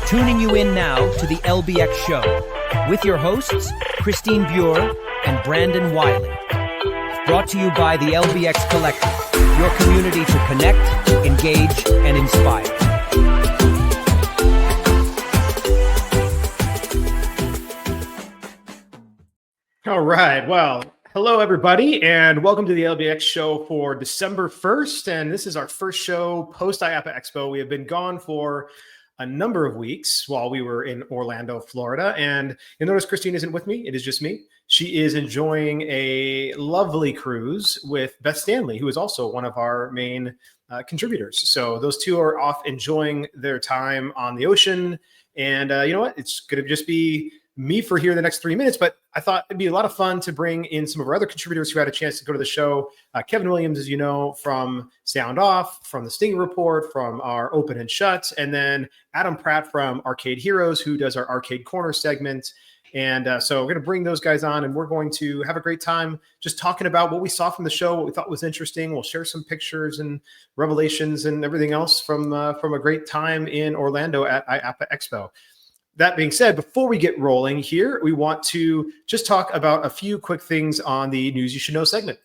Tuning you in now to the LBX Show with your hosts, Christine Buer and Brandon Willey. Brought to you by the LBX Collective, your community to connect, engage, and inspire. All right. Well, hello, everybody, and welcome to the LBX Show for December 1st. And this is our first show post IAAPA Expo. We have been gone for a number of weeks while we were in Orlando, Florida. And you'll notice Christine isn't with me. It is just me. She is enjoying a lovely cruise with Beth Stanley, who is also one of our main contributors. So those two are off enjoying their time on the ocean. And you know what? It's going to just be me for here the next 3 minutes, but I thought it'd be a lot of fun to bring in some of our other contributors who had a chance to go to the show. Kevin Williams, as you know, from Sound Off, from the Sting Report, from our Open and Shut, and then Adam Pratt from Arcade Heroes, who does our Arcade Corner segment. And so we're going to bring those guys on, and we're going to have a great time just talking about what we saw from the show, what we thought was interesting. We'll share some pictures and revelations and everything else from a great time in Orlando at IAAPA Expo. That being said, before we get rolling here, we want to just talk about a few quick things on the News You Should Know segment.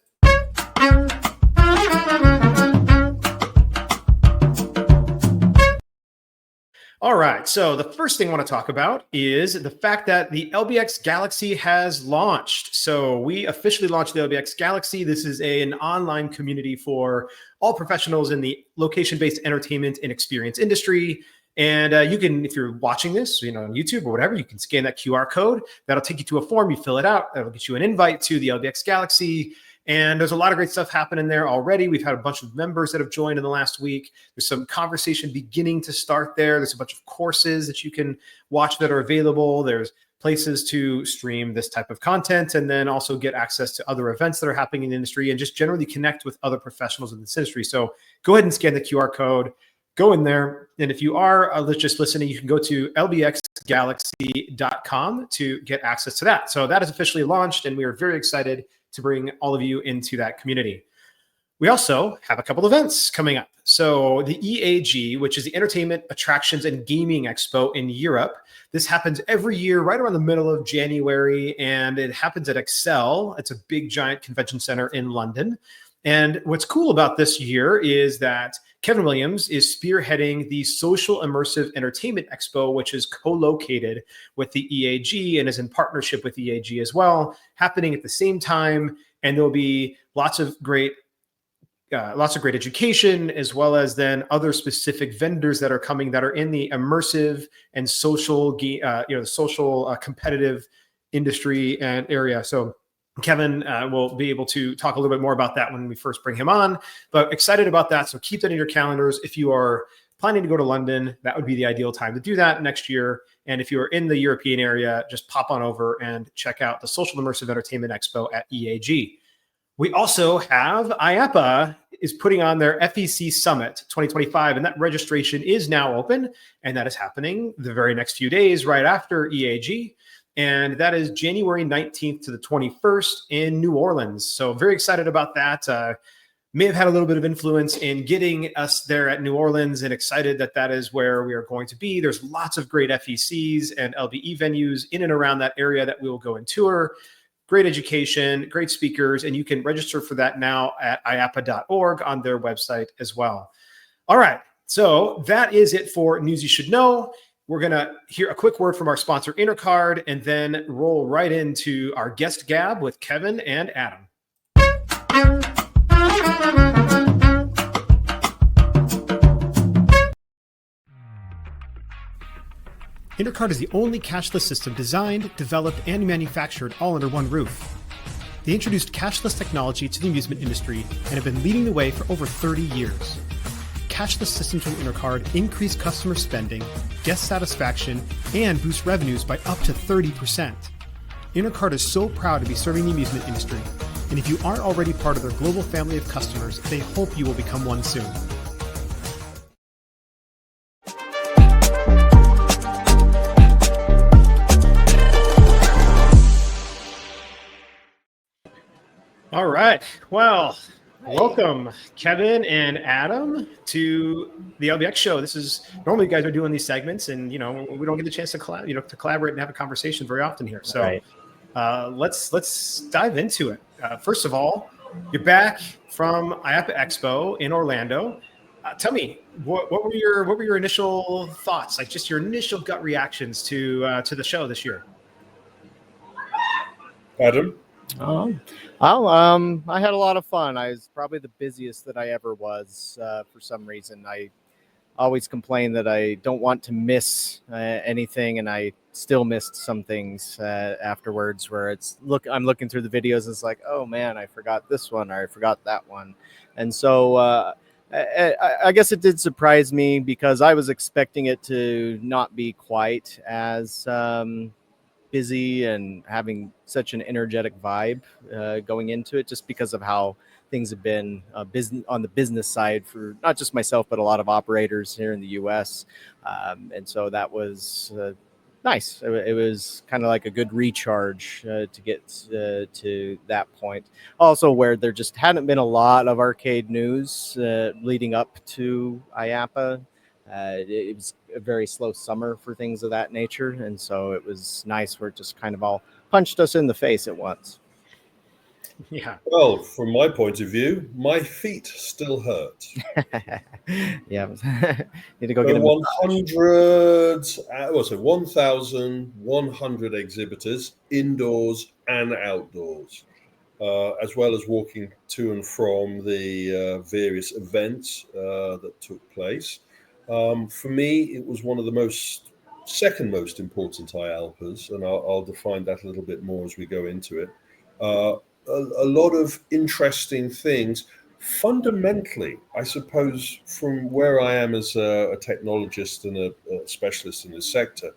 All right, so the first thing I want to talk about is the fact that the LBX Galaxy has launched. So we officially launched the LBX Galaxy. This is an online community for all professionals in the location-based entertainment and experience industry. And you can, if you're watching this, on YouTube or whatever, you can scan that QR code. That'll take you to a form. You fill it out. That'll get you an invite to the LBX Galaxy. And there's a lot of great stuff happening there already. We've had a bunch of members that have joined in the last week. There's some conversation beginning to start there. There's a bunch of courses that you can watch that are available. There's places to stream this type of content and then also get access to other events that are happening in the industry and just generally connect with other professionals in this industry. So go ahead and scan the QR code. Go in there, and if you are just listening, you can go to lbxgalaxy.com to get access to that. So that is officially launched, and we are very excited to bring all of you into that community. We also have a couple events coming up. So the EAG, which is the Entertainment, Attractions, and Gaming Expo in Europe. This happens every year right around the middle of January, and it happens at Excel. It's a big, giant convention center in London. And what's cool about this year is that Kevin Williams is spearheading the Social Immersive Entertainment Expo, which is co-located with the EAG and is in partnership with EAG as well, happening at the same time. And there'll be lots of great education, as well as then other specific vendors that are coming that are in the immersive and social, competitive industry and area. So Kevin will be able to talk a little bit more about that when we first bring him on, but excited about that. So keep that in your calendars. If you are planning to go to London, that would be the ideal time to do that next year. And if you're in the European area, just pop on over and check out the Social Immersive Entertainment Expo at EAG. We also have IAAPA is putting on their FEC Summit 2025, and that registration is now open, and that is happening the very next few days right after EAG. And that is January 19th to the 21st in New Orleans. So very excited about that. May have had a little bit of influence in getting us there at New Orleans, and excited that that is where we are going to be. There's lots of great FECs and LBE venues in and around that area that we will go and tour. Great education, great speakers, and you can register for that now at IAAPA.org on their website as well. All right, so that is it for News You Should Know. We're going to hear a quick word from our sponsor, Intercard, and then roll right into our guest gab with Kevin and Adam. Intercard is the only cashless system designed, developed, and manufactured all under one roof. They introduced cashless technology to the amusement industry and have been leading the way for over 30 years. Cashless systems from Intercard increase customer spending, guest satisfaction, and boost revenues by up to 30%. Intercard is so proud to be serving the amusement industry, and if you aren't already part of their global family of customers, they hope you will become one soon. All right. Well, Welcome, Kevin and Adam, to the LBX show. This is normally you guys are doing these segments, and we don't get the chance to collaborate and have a conversation very often here. So Right. let's dive into it. First of all, you're back from IAAPA Expo in Orlando. Tell me, what were your initial thoughts, like just your initial gut reactions to the show this year? Adam? I had a lot of fun. I was probably the busiest that I ever was. For some reason, I always complain that I don't want to miss anything, and I still missed some things afterwards. Where I'm looking through the videos, and it's like, oh man, I forgot this one, or I forgot that one, and so I guess it did surprise me because I was expecting it to not be quite as busy and having such an energetic vibe going into it, just because of how things have been business on the business side for not just myself, but a lot of operators here in the US. And so that was nice. It was kind of like a good recharge to get to that point. Also, where there just hadn't been a lot of arcade news leading up to IAAPA. It was a very slow summer for things of that nature, and so it was nice where it just kind of all punched us in the face at once. Yeah. Well, from my point of view, my feet still hurt. Yeah. Need to go get The a 1,100 exhibitors, indoors and outdoors, as well as walking to and from the various events that took place. For me, it was one of the second most important IAAPAs, and I'll define that a little bit more as we go into it. A lot of interesting things. Fundamentally, I suppose, from where I am as a technologist and a specialist in the sector,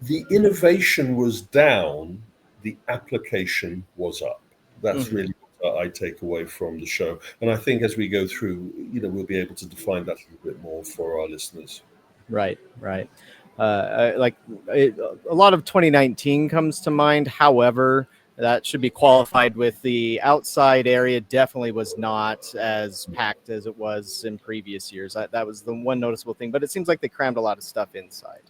the innovation was down, the application was up. That's really what I take away from the show. And I think as we go through, we'll be able to define that a little bit more for our listeners. Right. A lot of 2019 comes to mind. However, that should be qualified with the outside area definitely was not as packed as it was in previous years. That was the one noticeable thing, but it seems like they crammed a lot of stuff inside.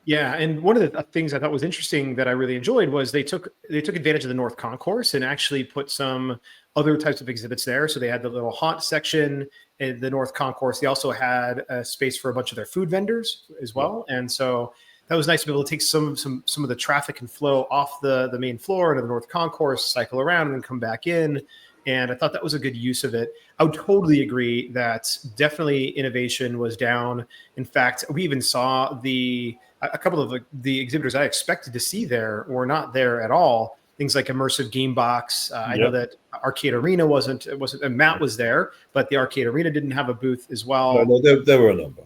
Yeah, and one of the things I thought was interesting that I really enjoyed was they took advantage of the North Concourse and actually put some other types of exhibits there. So they had the little haunt section in the North Concourse. They also had a space for a bunch of their food vendors as well, and so that was nice to be able to take some of the traffic and flow off the main floor into the North Concourse, cycle around, and then come back in. And I thought that was a good use of it. I would totally agree that definitely innovation was down. In fact, we even saw a couple of the exhibitors I expected to see there were not there at all. Things like Immersive Game Box. I know that Arcade Arena wasn't, and Matt was there, but the Arcade Arena didn't have a booth as well. No, there were a number.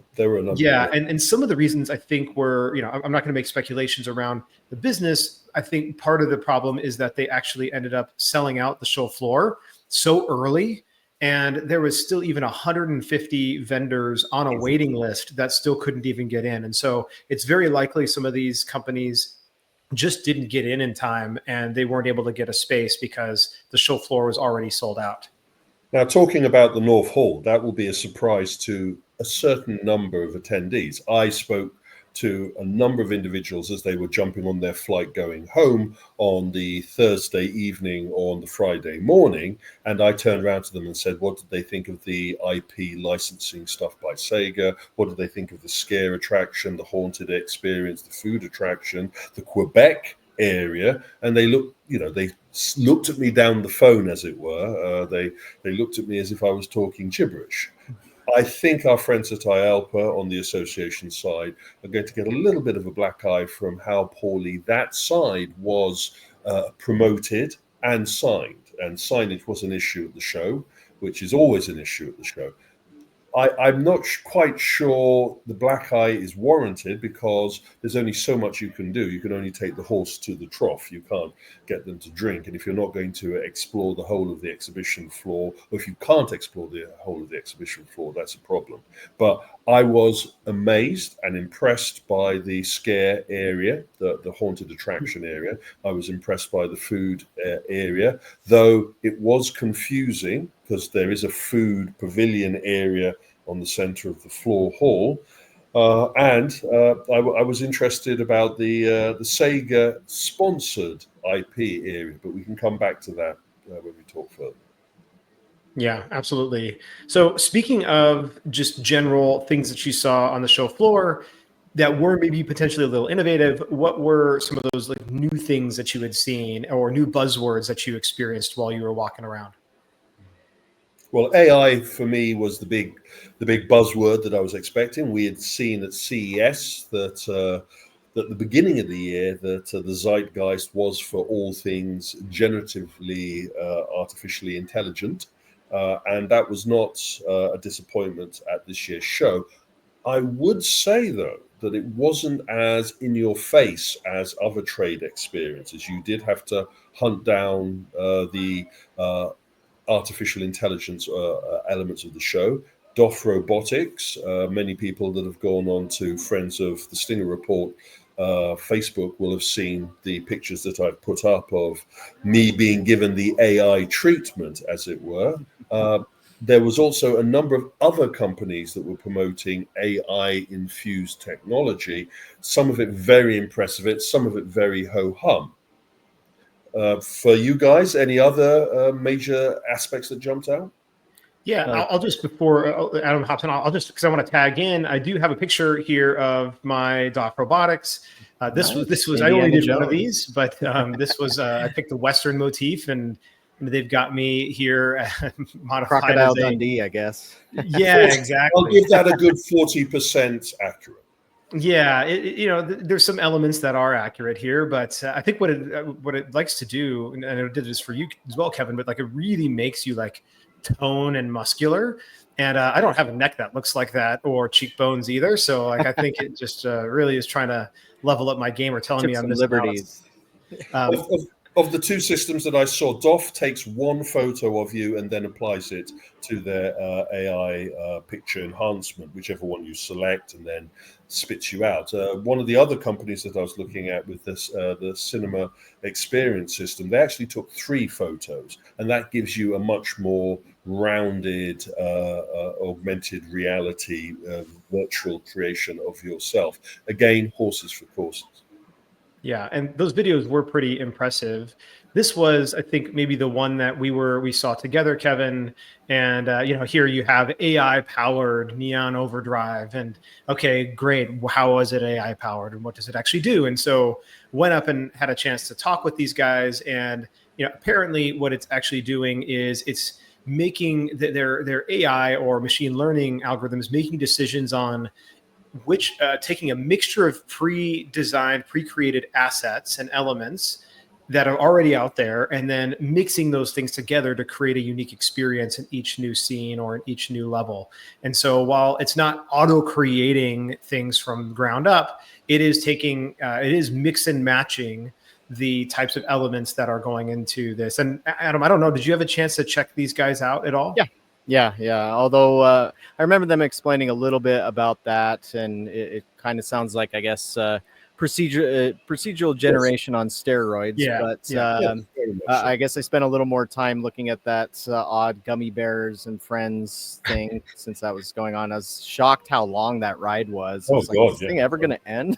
Yeah, and some of the reasons I think were, I'm not going to make speculations around the business. I think part of the problem is that they actually ended up selling out the show floor so early, and there was still even 150 vendors on a waiting list that still couldn't even get in. And so it's very likely some of these companies just didn't get in time, and they weren't able to get a space because the show floor was already sold out. Now, talking about the North Hall, that will be a surprise to a certain number of attendees. I spoke to a number of individuals as they were jumping on their flight going home on the Thursday evening or on the Friday morning, and I turned around to them and said, what did they think of the IP licensing stuff by Sega? What did they think of the scare attraction, the haunted experience, the food attraction, the Quebec area? And they looked, they looked at me down the phone, as it were. They looked at me as if I was talking gibberish. I think our friends at IAAPA on the association side are going to get a little bit of a black eye from how poorly that side was promoted and signed. And signage was an issue at the show, which is always an issue at the show. I'm not quite sure the black eye is warranted because there's only so much you can do. You can only take the horse to the trough. You can't get them to drink. And if you're not going to explore the whole of the exhibition floor, or if you can't explore the whole of the exhibition floor, that's a problem. But I was amazed and impressed by the scare area, the haunted attraction area. I was impressed by the food area, though it was confusing because there is a food pavilion area on the center of the floor hall. I was interested about the Sega sponsored IP area, but we can come back to that when we talk further. Yeah, absolutely. So speaking of just general things that you saw on the show floor that were maybe potentially a little innovative, what were some of those like new things that you had seen or new buzzwords that you experienced while you were walking around? Well, AI for me was the big buzzword that I was expecting. We had seen at CES that at the beginning of the year that the zeitgeist was for all things generatively artificially intelligent, and that was not a disappointment at this year's show. I would say, though, that it wasn't as in your face as other trade experiences. You did have to hunt down the artificial intelligence elements of the show. DOF Robotics, many people that have gone on to Friends of the Stinger Report Facebook will have seen the pictures that I've put up of me being given the AI treatment, as it were. There was also a number of other companies that were promoting AI-infused technology, some of it very impressive, some of it very ho-hum. For you guys, any other major aspects that jumped out? Yeah, I'll just, before Adam hops in, I'll just, because I want to tag in, I do have a picture here of my DOF Robotics. This was I only did one of these, but this was, I picked the Western motif, and they've got me here modified Crocodile Dundee, I guess. Yeah, exactly. I'll give that a good 40% accurate. Yeah, there's some elements that are accurate here, but I think what it likes to do, and it did this for you as well, Kevin, but like it really makes you like tone and muscular. And I don't have a neck that looks like that or cheekbones either. So like I think it just really is trying to level up my game or telling me I'm missing liberties. Of the two systems that I saw, DOF takes one photo of you and then applies it to their AI picture enhancement, whichever one you select, and then spits you out. One of the other companies that I was looking at with this, the cinema experience system, they actually took 3 photos, and that gives you a much more rounded augmented reality virtual creation of yourself. Again, horses for courses. Yeah, and those videos were pretty impressive. This was, I think, maybe the one that we saw together, Kevin. And here you have AI-powered neon overdrive, and okay, great. How was it AI-powered, and what does it actually do? And so went up and had a chance to talk with these guys, and apparently, what it's actually doing is it's making their AI or machine learning algorithms making decisions on which taking a mixture of pre-designed, pre-created assets and elements that are already out there, and then mixing those things together to create a unique experience in each new scene or in each new level. And so while it's not auto-creating things from the ground up, it is mix and matching the types of elements that are going into this. And Adam, I don't know, did you have a chance to check these guys out at all? Yeah. Although I remember them explaining a little bit about that, and it kind of sounds like, I guess, procedural generation on steroids. Yeah. But I guess I spent a little more time looking at that odd Gummy Bears and Friends thing since that was going on. I was shocked how long that ride was. Oh, was like, God, is this thing ever going to end?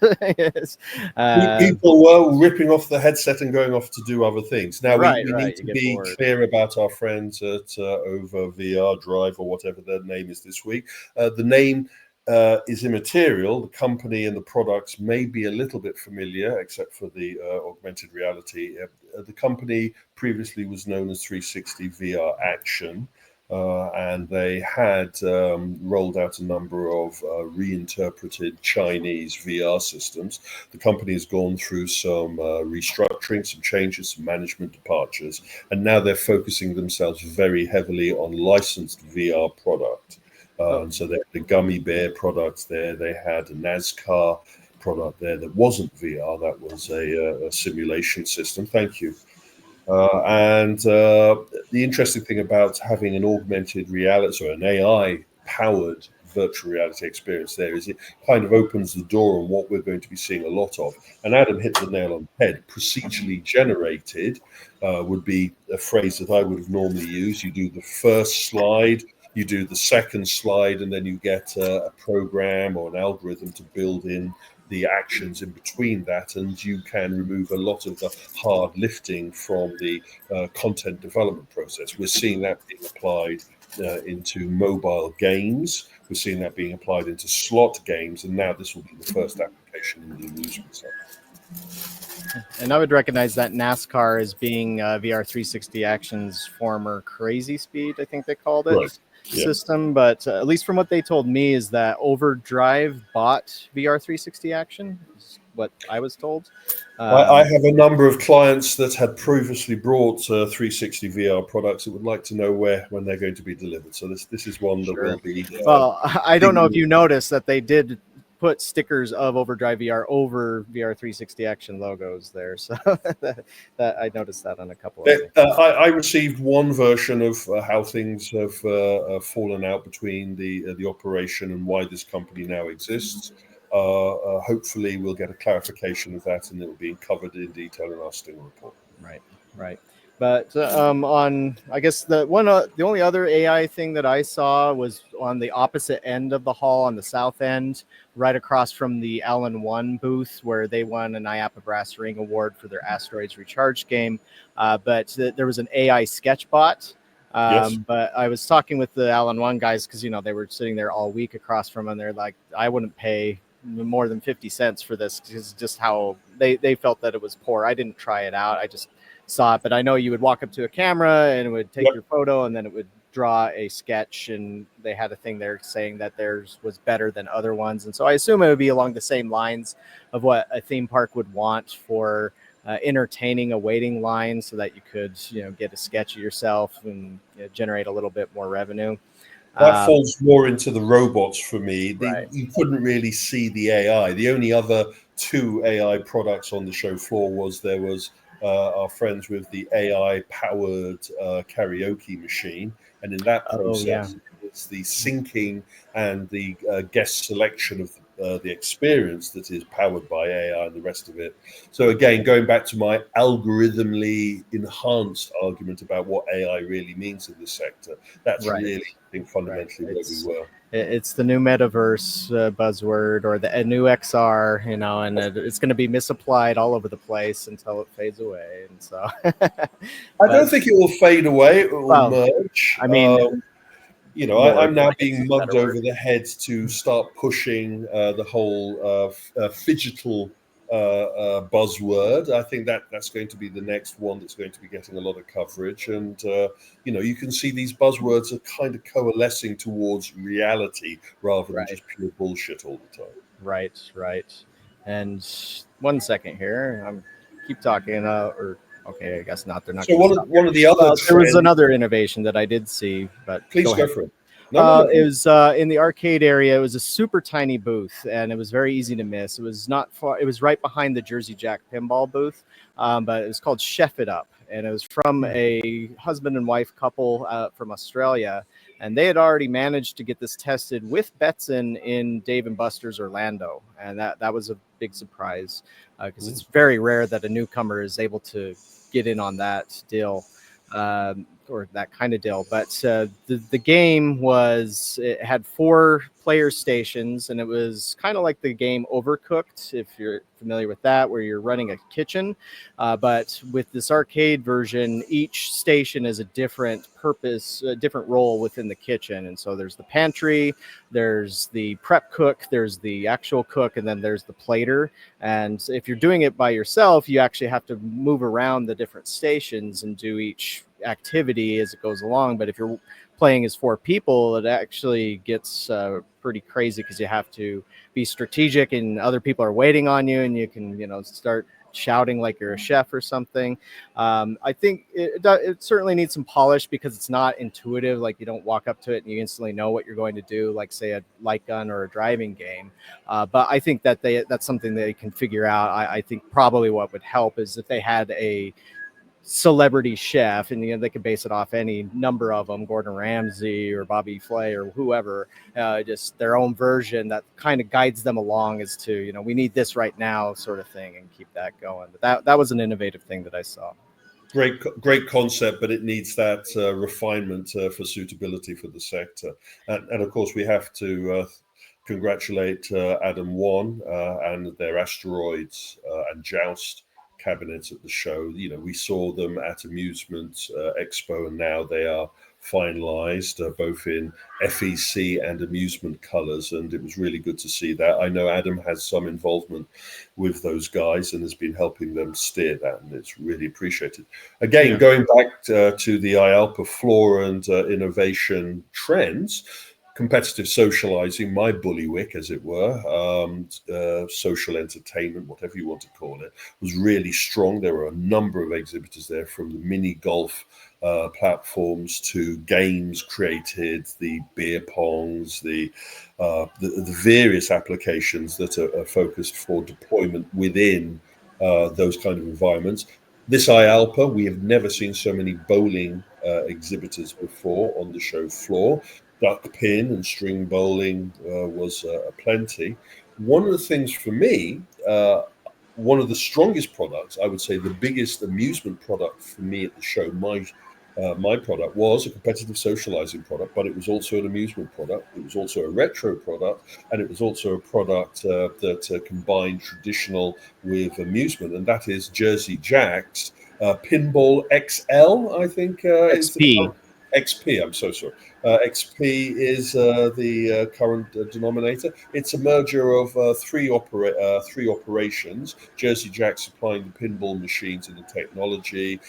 People were ripping off the headset and going off to do other things. Now, we need to be clear about our friends at Over VR Drive, or whatever their name is this week. The name is immaterial. The company and the products may be a little bit familiar, except for the augmented reality. The company previously was known as 360 VR Action, and they had rolled out a number of reinterpreted Chinese VR systems. The company has gone through some restructuring, some changes, some management departures, and now they're focusing themselves very heavily on licensed VR product. So they had the Gummy Bear products there. They had a NASCAR product there that wasn't VR. That was a simulation system. Thank you. And the interesting thing about having an augmented reality, so an AI-powered virtual reality experience there is it kind of opens the door on what we're going to be seeing a lot of. And Adam hit the nail on the head. Procedurally generated would be a phrase that I would have normally used. You do the first slide, you do the second slide, and then you get a program or an algorithm to build in the actions in between that, and you can remove a lot of the hard lifting from the content development process. We're seeing that being applied into mobile games. We're seeing that being applied into slot games, and now this will be the first application in the amusement sector. And I would recognize that NASCAR as being VR 360 Action's former Crazy Speed, I think they called it. Right. System, but at least from what they told me is that Overdrive bought VR 360 Action, is what I was told. I have a number of clients that had previously brought 360 VR products that would like to know when they're going to be delivered. So this is one that will be. Well, I don't know if you noticed that they did put stickers of Overdrive VR over VR 360 Action logos there, so that I noticed that on a couple of I received one version of how things have fallen out between the operation and why this company now exists. Hopefully we'll get a clarification of that, and it will be covered in detail in our Stinger report. Right. But on, I guess the only other AI thing that I saw was on the opposite end of the hall, on the south end, right across from the Allen One booth, where they won an IAAPA Brass Ring Award for their Asteroids Recharge game. But there was an AI sketch bot. Yes. But I was talking with the Allen One guys because, they were sitting there all week across from them. They're like, I wouldn't pay more than 50 cents for this, because just how they felt that it was poor. I didn't try it out. I just saw it, but I know you would walk up to a camera and it would take your photo, and then it would draw a sketch, and they had a thing there saying that theirs was better than other ones. And so I assume it would be along the same lines of what a theme park would want for entertaining a waiting line, so that you could get a sketch of yourself and generate a little bit more revenue. That falls more into the robots for me. Right. You couldn't really see the AI. The only other two AI products on the show floor was our friends with the AI-powered karaoke machine, and in that process, it's the syncing and the guest selection of the experience that is powered by AI and the rest of it. So again, going back to my algorithmically enhanced argument about what AI really means in this sector, that's really, I think, fundamentally where we were. It's the new metaverse buzzword, or the new XR, and it's going to be misapplied all over the place until it fades away. And so, I don't think it will fade away. It will merge. I mean, I'm now being mugged over the head to start pushing the whole phygital buzzword. I think that's going to be the next one that's going to be getting a lot of coverage. And, you can see these buzzwords are kind of coalescing towards reality rather than just pure bullshit all the time. Right. And 1 second here. Keep talking. Okay, I guess not. They're not. So one of the other there was another innovation that I did see, but please go for it. It was in the arcade area. It was a super tiny booth, and it was very easy to miss. It was not far. It was right behind the Jersey Jack pinball booth, but it was called Chef It Up, and it was from a husband and wife couple from Australia, and they had already managed to get this tested with Betson in Dave and Buster's Orlando, and that was a big surprise because it's very rare that a newcomer is able to get in on that deal. Or that kind of deal. But the game it had 4 player stations, and it was kind of like the game Overcooked, if you're familiar with that, where you're running a kitchen. But with this arcade version, each station is a different purpose, a different role within the kitchen. And so there's the pantry, there's the prep cook, there's the actual cook, and then there's the plater. And if you're doing it by yourself, you actually have to move around the different stations and do each activity as it goes along. But if you're playing as 4 people, it actually gets pretty crazy, because you have to be strategic, and other people are waiting on you, and you can start shouting like you're a chef or something. I think it certainly needs some polish, because it's not intuitive. Like, you don't walk up to it and you instantly know what you're going to do, like say a light gun or a driving game. But I think that's something they can figure out. I think probably what would help is if they had a celebrity chef, and they can base it off any number of them, Gordon Ramsay or Bobby Flay or whoever, just their own version that kind of guides them along as to, we need this right now sort of thing, and keep that going. But that was an innovative thing that I saw. Great concept, but it needs that refinement for suitability for the sector. And of course, we have to congratulate Adam Wan and their asteroids and joust cabinets at the show. We saw them at Amusement Expo, and now they are finalized both in FEC and amusement colors, and it was really good to see that. I know Adam has some involvement with those guys and has been helping them steer that, and it's really appreciated. Again, going back to the IAAPA floor and innovation trends, competitive socializing, my bullywig, as it were, social entertainment, whatever you want to call it, was really strong. There were a number of exhibitors there, from the mini golf platforms to games created, the beer pongs, the various applications that are focused for deployment within those kind of environments. This IAAPA, we have never seen so many bowling exhibitors before on the show floor. Duck pin and string bowling was plenty. One of the things for me, one of the strongest products, I would say the biggest amusement product for me at the show, my product was a competitive socializing product, but it was also an amusement product. It was also a retro product, and it was also a product that combined traditional with amusement, and that is Jersey Jack's Pinball XL, I think. XP. XP, I'm so sorry. XP is the current denominator. It's a merger of three operations. Jersey Jack supplying the pinball machines and the technology,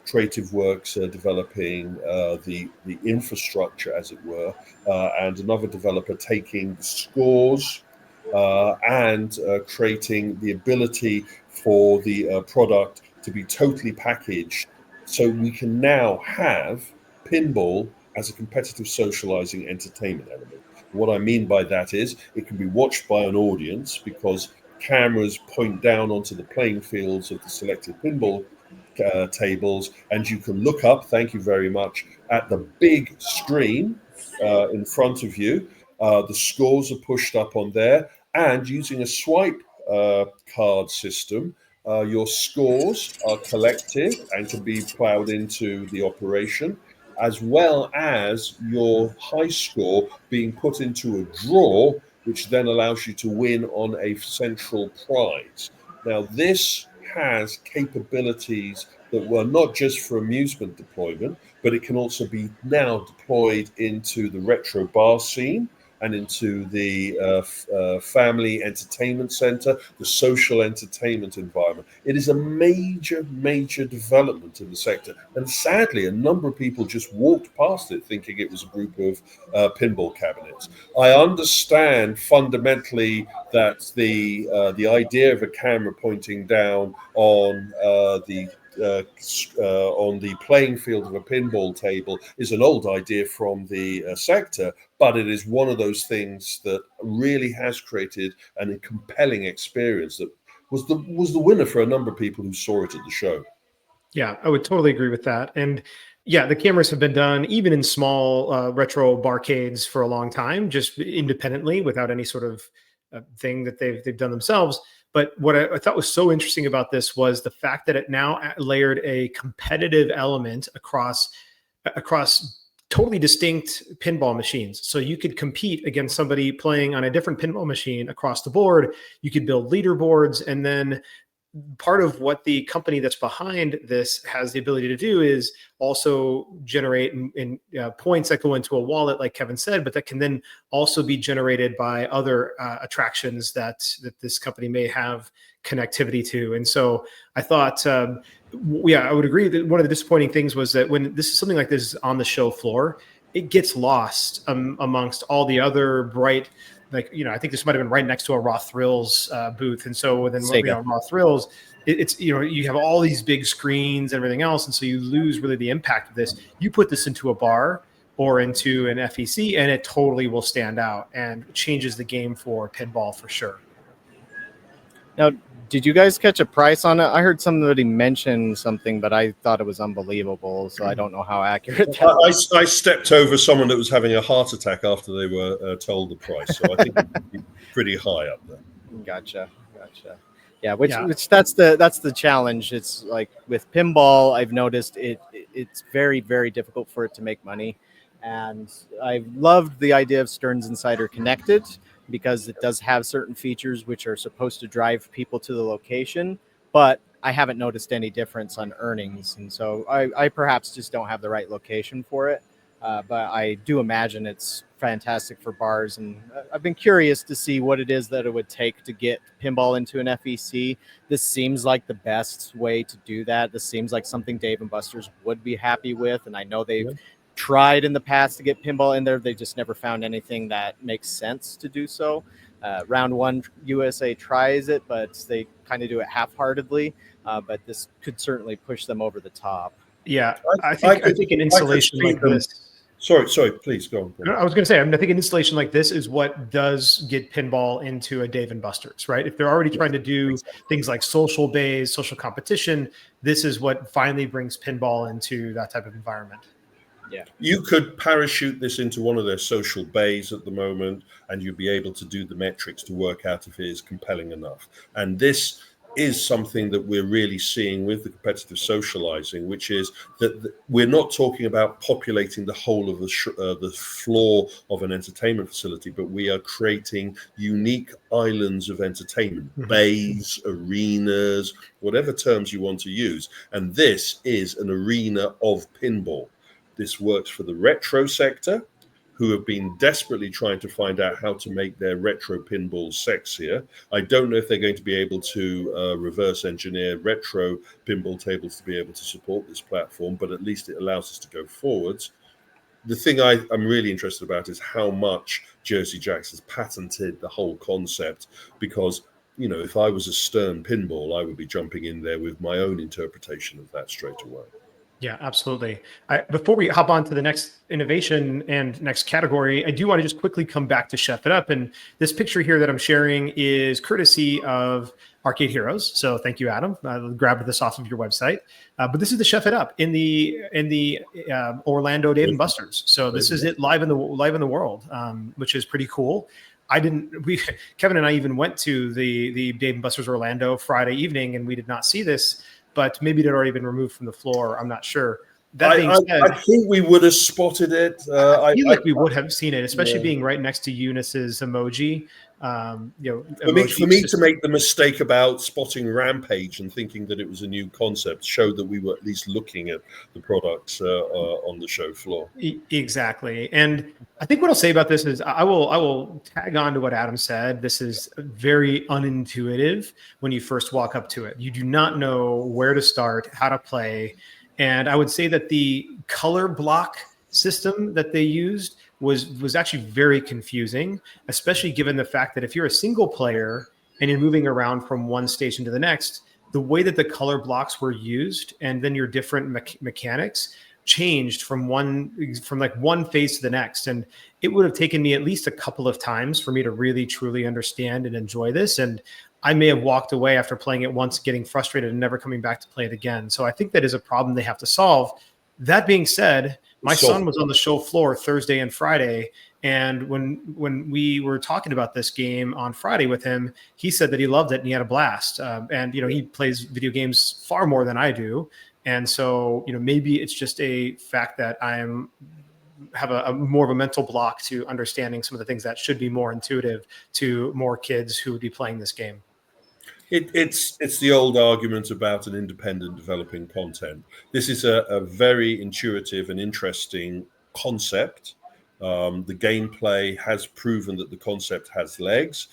Creative Works developing the infrastructure, as it were, and another developer taking the scores and creating the ability for the product to be totally packaged, so we can now have pinball as a competitive socializing entertainment element. What I mean by that is it can be watched by an audience because cameras point down onto the playing fields of the selected pinball tables, and you can look up, thank you very much, at the big screen in front of you. The scores are pushed up on there, and using a swipe card system, your scores are collected and can be plowed into the operation, as well as your high score being put into a draw, which then allows you to win on a central prize. Now, this has capabilities that were not just for amusement deployment, but it can also be now deployed into the retro bar scene and into the family entertainment center, the social entertainment environment. It is a major, major development in the sector. And sadly, a number of people just walked past it thinking it was a group of pinball cabinets. I understand fundamentally that the idea of a camera pointing down on the playing field of a pinball table is an old idea from the sector, but it is one of those things that really has created a compelling experience that was the winner for a number of people who saw it at the show. Yeah, I would totally agree with that. And yeah, the cameras have been done even in small retro barcades for a long time, just independently without any sort of thing that they've done themselves. But what I thought was so interesting about this was the fact that it now layered a competitive element across totally distinct pinball machines. So you could compete against somebody playing on a different pinball machine across the board. You could build leaderboards, and then part of what the company that's behind this has the ability to do is also generate in points that go into a wallet, like Kevin said, but that can then also be generated by other attractions that this company may have connectivity to. And so I thought, I would agree that one of the disappointing things was that when this is something like this is on the show floor, it gets lost amongst all the other bright, I think this might have been right next to a Raw Thrills booth. And so then Raw Thrills, it's, you have all these big screens and everything else. And so you lose really the impact of this. You put this into a bar or into an FEC and it totally will stand out and changes the game for pinball for sure. Now, did you guys catch a price on it? I heard somebody mention something, but I thought it was unbelievable, so I don't know how accurate that was. I stepped over someone that was having a heart attack after they were told the price, so I think it would be pretty high up there. Gotcha. Yeah, which Yeah. that's the challenge. It's like with pinball, I've noticed it's very, very difficult for it to make money. And I've loved the idea of Stearns Insider Connected because it does have certain features which are supposed to drive people to the location, but I haven't noticed any difference on earnings. And so I perhaps just don't have the right location for it. But I do imagine it's fantastic for bars, and I've been curious to see what it is that it would take to get pinball into an FEC. This seems like the best way to do that. This seems like something Dave and Buster's would be happy with, and I know they've tried in the past to get pinball in there. They just never found anything that makes sense to do so. Round one, USA tries it, but they kind of do it half-heartedly. But this could certainly push them over the top. Yeah, I think an installation like this. Sorry, please go on. I was going to say, I think an installation like this is what does get pinball into a Dave and Buster's, right? If they're already trying to do things like social bays, social competition, this is what finally brings pinball into that type of environment. Yeah, you could parachute this into one of their social bays at the moment, and you'd be able to do the metrics to work out if it is compelling enough. And this is something that we're really seeing with the competitive socializing, which is that we're not talking about populating the whole of the floor of an entertainment facility, but we are creating unique islands of entertainment, bays, arenas, whatever terms you want to use. And this is an arena of pinball. This works for the retro sector, who have been desperately trying to find out how to make their retro pinballs sexier. I don't know if they're going to be able to reverse engineer retro pinball tables to be able to support this platform, but at least it allows us to go forwards. The thing I'm really interested about is how much Jersey Jacks has patented the whole concept, because, you know, if I was a Stern pinball, I would be jumping in there with my own interpretation of that straight away. Yeah, absolutely. Before we hop on to the next innovation and next category, I do want to just quickly come back to Chef It Up. And this picture here that I'm sharing is courtesy of Arcade Heroes. So thank you, Adam. I grabbed this off of your website. But this is the Chef It Up in the Orlando Dave and Buster's. So this is it live in the world, which is pretty cool. Kevin and I even went to the Dave and Buster's Orlando Friday evening, and we did not see this. But maybe it had already been removed from the floor. I'm not sure. That being said, I think we would have spotted it. I feel like we would have seen it, especially being right next to Eunice's emoji. For me to make the mistake about spotting Rampage and thinking that it was a new concept showed that we were at least looking at the products on the show floor. Exactly. And I think what I'll say about this is I will tag on to what Adam said. This is very unintuitive when you first walk up to it. You do not know where to start, how to play. And I would say that the color block system that they used was actually very confusing, especially given the fact that if you're a single player and you're moving around from one station to the next, the way that the color blocks were used and then your different mechanics changed from one phase to the next. And it would have taken me at least a couple of times for me to really truly understand and enjoy this. And I may have walked away after playing it once, getting frustrated and never coming back to play it again. So I think that is a problem they have to solve. That being said, my son was on the show floor Thursday and Friday. And when we were talking about this game on Friday with him, he said that he loved it and he had a blast. And, he plays video games far more than I do. And so, maybe it's just a fact that have a more of a mental block to understanding some of the things that should be more intuitive to more kids who would be playing this game. It's the old argument about an independent developing content. This is a very intuitive and interesting concept. The gameplay has proven that the concept has legs.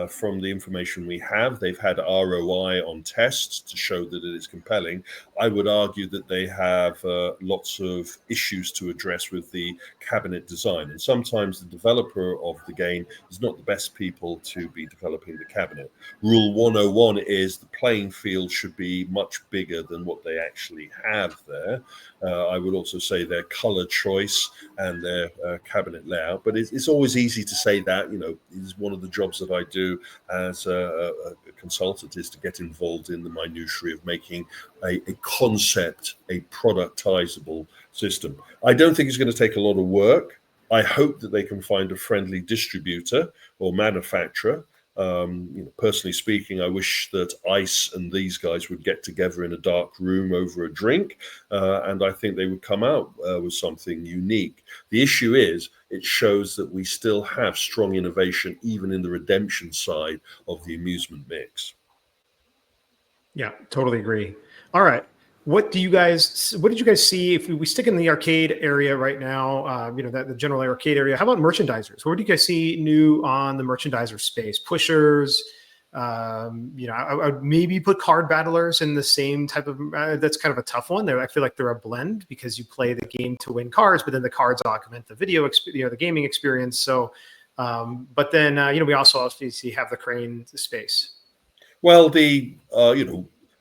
From the information we have, they've had ROI on tests to show that it is compelling. I would argue that they have lots of issues to address with the cabinet design. And sometimes the developer of the game is not the best people to be developing the cabinet. Rule 101 is the playing field should be much bigger than what they actually have there. I would also say their color choice and their cabinet layout. But it's always easy to say that, is one of the jobs that I do. do as a consultant is to get involved in the minutiae of making a concept, a productizable system. I don't think it's going to take a lot of work. I hope that they can find a friendly distributor or manufacturer. Personally speaking, I wish that ICE and these guys would get together in a dark room over a drink, and I think they would come out with something unique. The issue is, it shows that we still have strong innovation, even in the redemption side of the amusement mix. Yeah, totally agree. All right. What did you guys see? If we stick in the arcade area right now, that the general arcade area, how about merchandisers? What do you guys see new on the merchandiser space? Pushers, I would maybe put card battlers in the same type of, that's kind of a tough one. I feel like they're a blend because you play the game to win cards, but then the cards augment the the gaming experience. So, but then, we also obviously have the crane space. Well,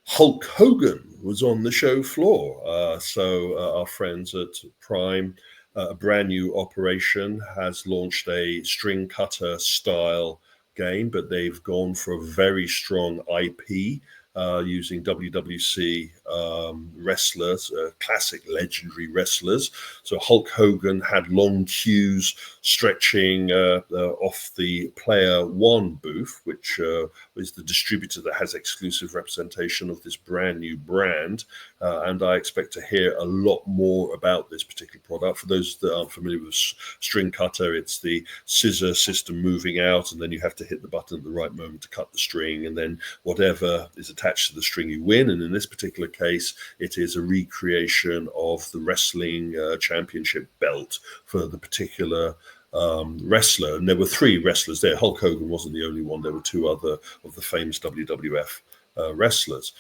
Hulk Hogan was on the show floor. So our friends at Prime, a brand new operation, has launched a string cutter style game, but they've gone for a very strong IP using WWC wrestlers, classic legendary wrestlers. So Hulk Hogan had long queues stretching off the Player One booth, which is the distributor that has exclusive representation of this brand new brand. And I expect to hear a lot more about this particular product. For those that aren't familiar with string cutter, it's the scissor system moving out, and then you have to hit the button at the right moment to cut the string, and then whatever is attached to the string you win. And in this particular case, it is a recreation of the wrestling championship belt for the particular wrestler. And there were 3 wrestlers there. Hulk Hogan wasn't the only one. There were 2 other of the famous WWF wrestlers.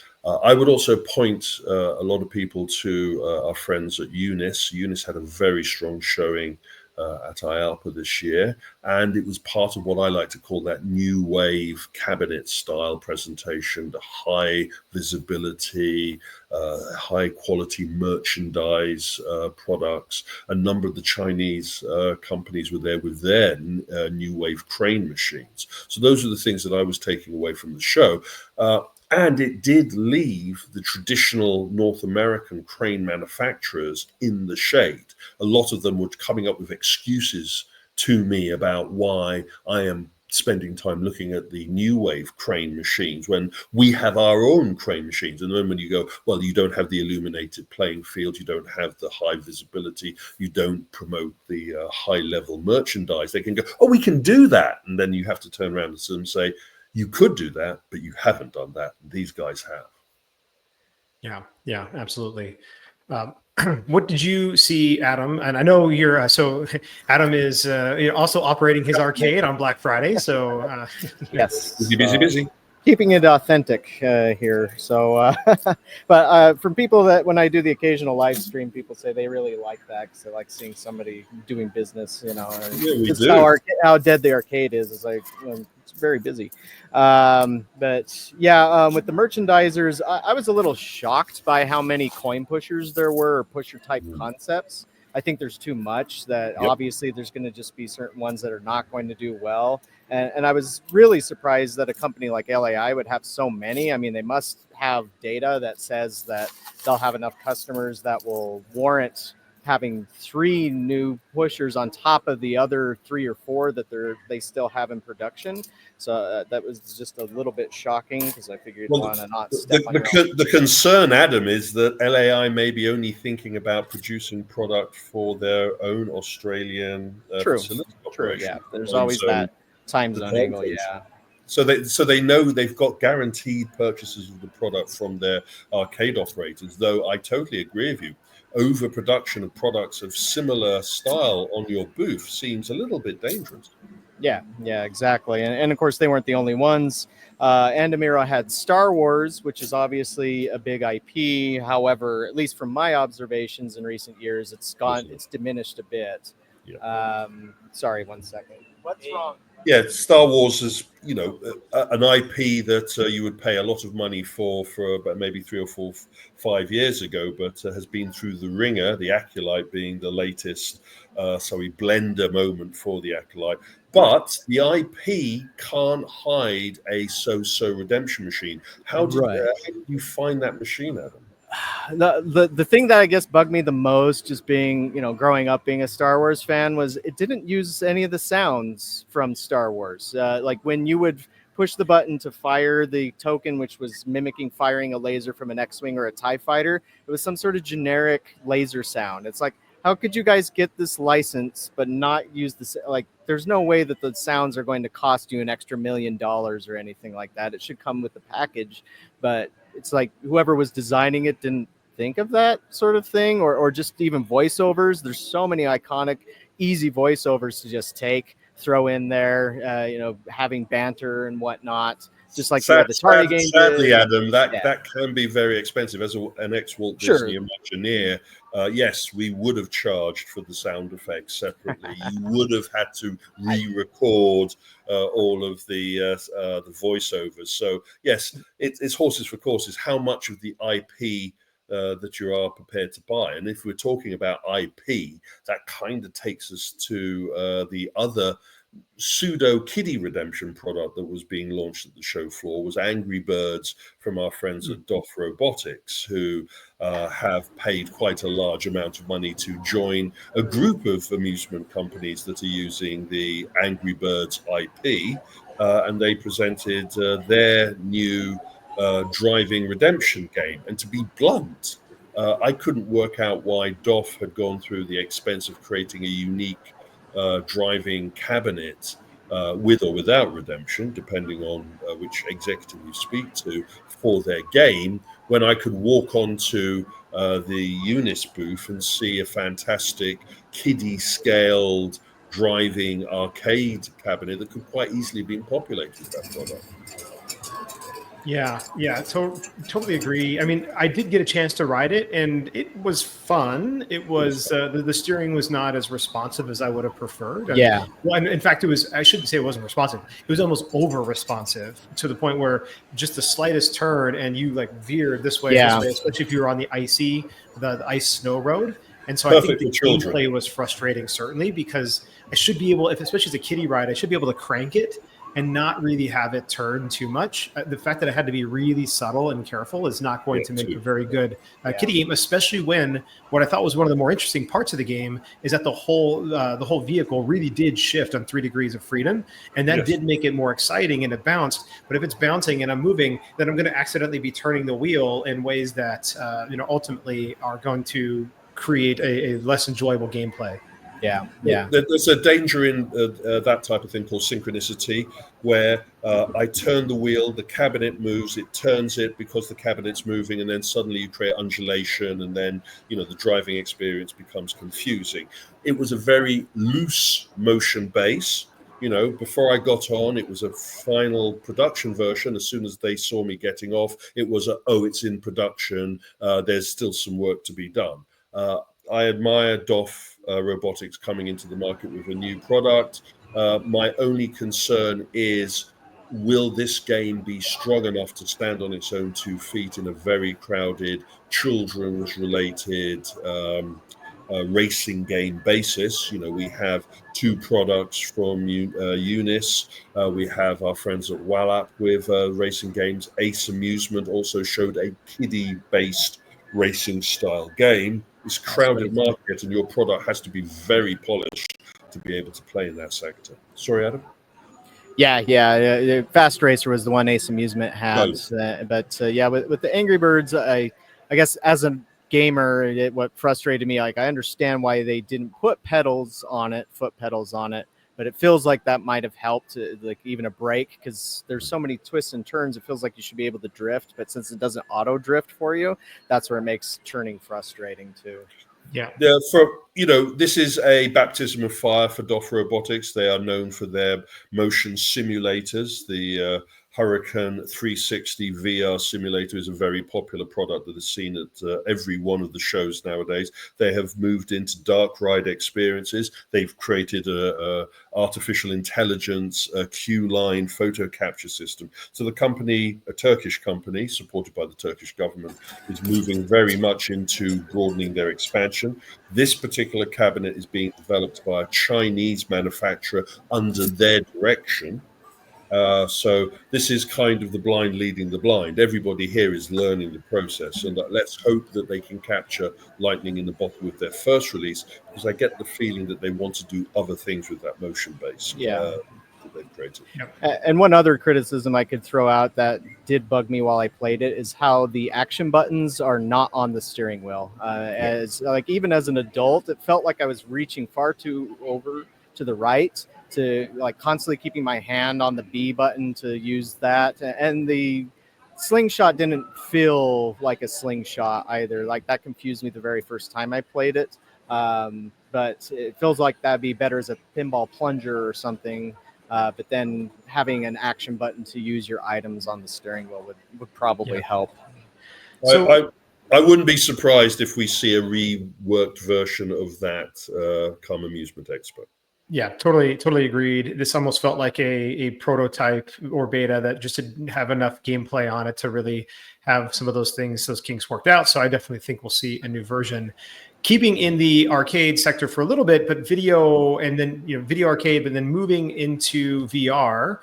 I would also point a lot of people to our friends at Unis. Unis had a very strong showing at IAAPA this year, and it was part of what I like to call that new wave cabinet style presentation, the high visibility, high quality merchandise products. A number of the Chinese companies were there with their new wave crane machines. So those are the things that I was taking away from the show. And it did leave the traditional North American crane manufacturers in the shade. A lot of them were coming up with excuses to me about why I am spending time looking at the new wave crane machines when we have our own crane machines. And then when you go, well, you don't have the illuminated playing field, you don't have the high visibility, you don't promote the high level merchandise, they can go, oh, we can do that. And then you have to turn around to them and say, you could do that, but you haven't done that. These guys have. Yeah, absolutely. What did you see, Adam? And I know you're so Adam is also operating his arcade on Black Friday. So yes, busy. Keeping it authentic here. So, but from people that when I do the occasional live stream, people say they really like that because they like seeing somebody doing business. It's how dead the arcade is. It's like it's very busy. But yeah, with the merchandisers, I was a little shocked by how many coin pushers there were, or pusher type concepts. I think there's too much that obviously there's going to just be certain ones that are not going to do well. And I was really surprised that a company like LAI would have so many. I mean, they must have data that says that they'll have enough customers that will warrant having 3 new pushers on top of the other 3 or 4 that they still have in production. So that was just a little bit shocking because I figured want to not step on the concern, Adam, is that LAI may be only thinking about producing product for their own Australian facility operation. Yeah, there's always that time zone angle. Yeah. So they know they've got guaranteed purchases of the product from their arcade operators. Though I totally agree with you. Overproduction of products of similar style on your booth seems a little bit dangerous. Yeah, exactly. And of course, they weren't the only ones. Andamiro had Star Wars, which is obviously a big IP. However, at least from my observations in recent years, it's diminished a bit. Yeah. Sorry, 1 second. What's wrong? Yeah, Star Wars is, an IP that you would pay a lot of money for about maybe 3 or 4, 5 years ago, but has been through the ringer, the Acolyte being the latest, blender moment for the Acolyte. But the IP can't hide a so-so redemption machine. How did you find that machine, Adam? The thing that I guess bugged me the most, just being, growing up being a Star Wars fan, was it didn't use any of the sounds from Star Wars. Like when you would push the button to fire the token, which was mimicking firing a laser from an X-Wing or a TIE fighter, it was some sort of generic laser sound. It's like, how could you guys get this license but not use this? Like, there's no way that the sounds are going to cost you an extra $1 million or anything like that. It should come with the package, but it's like whoever was designing it didn't think of that sort of thing, or just even voiceovers. There's so many iconic, easy voiceovers to just throw in there, having banter and whatnot, just like the Atari game. Sadly, Adam, that can be very expensive. As an ex-Walt Disney Imagineer, yes, we would have charged for the sound effects separately. You would have had to re-record all of the voiceovers. So yes, it's horses for courses. How much of the IP that you are prepared to buy? And if we're talking about IP, that kind of takes us to the other pseudo kiddie redemption product that was being launched at the show floor, was Angry Birds from our friends at DOF Robotics, who have paid quite a large amount of money to join a group of amusement companies that are using the Angry Birds IP, and they presented their new driving redemption game. And to be blunt, I couldn't work out why DOF had gone through the expense of creating a unique driving cabinet with or without redemption, depending on which executive you speak to, for their game, when I could walk onto the Unis booth and see a fantastic kiddie scaled driving arcade cabinet that could quite easily have been populated with that product. Yeah, totally agree. I mean, I did get a chance to ride it, and it was fun. It was the steering was not as responsive as I would have preferred. And, well, in fact, I shouldn't say it wasn't responsive. It was almost over responsive, to the point where just the slightest turn and you like veered this way, especially if you were on the ice snow road. And so I think the gameplay was frustrating, certainly, because I should be able, especially as a kiddie ride, I should be able to crank it and not really have it turn too much. The fact that I had to be really subtle and careful is not going to make a very good kiddie game, especially when what I thought was one of the more interesting parts of the game is that the whole vehicle really did shift on 3 degrees of freedom, and that did make it more exciting, and it bounced. But if it's bouncing and I'm moving, then I'm going to accidentally be turning the wheel in ways that ultimately are going to create a less enjoyable gameplay. There's a danger in that type of thing called synchronicity, where I turn the wheel, the cabinet moves, it turns it because the cabinet's moving, and then suddenly you create undulation, and then the driving experience becomes confusing. It was a very loose motion base. Before I got on, it was a final production version. As soon as they saw me getting off, it was it's in production. There's still some work to be done. I admire DOF Robotics coming into the market with a new product. My only concern is, will this game be strong enough to stand on its own 2 feet in a very crowded, children's-related racing game basis? We have 2 products from Unis. We have our friends at Wallap with racing games. Ace Amusement also showed a kiddie-based racing style game. It's crowded market, and your product has to be very polished to be able to play in that sector. Sorry, Adam? Yeah. Fast Racer was the one Ace Amusement had. But with the Angry Birds, I guess as a gamer, what frustrated me, like, I understand why they didn't put foot pedals on it, but it feels like that might have helped, like even a brake, because there's so many twists and turns. It feels like you should be able to drift, but since it doesn't auto drift for you, that's where it makes turning frustrating too. This is a baptism of fire for DOF Robotics. They are known for their motion simulators, the Hurricane 360 VR simulator is a very popular product that is seen at every one of the shows nowadays. They have moved into dark ride experiences. They've created a artificial intelligence Q-line photo capture system. So the company, a Turkish company supported by the Turkish government, is moving very much into broadening their expansion. This particular cabinet is being developed by a Chinese manufacturer under their direction. So this is kind of the blind leading the blind. Everybody here is learning the process, and let's hope that they can capture lightning in the bottle with their first release, because I get the feeling that they want to do other things with that motion base that they've created. And one other criticism I could throw out that did bug me while I played it is how the action buttons are not on the steering wheel. As like even as an adult, it felt like I was reaching far too over to the right, to like constantly keeping my hand on the B button to use that. And the slingshot didn't feel like a slingshot either. Like that confused me the very first time I played it. But it feels like that'd be better as a pinball plunger or something. But then having an action button to use your items on the steering wheel would probably help. So I wouldn't be surprised if we see a reworked version of that come Amusement Expo. Yeah, totally agreed. This almost felt like a prototype or beta that just didn't have enough gameplay on it to really have some of those kinks worked out. So I definitely think we'll see a new version. Keeping in the arcade sector for a little bit, but video and then video arcade, but then moving into VR.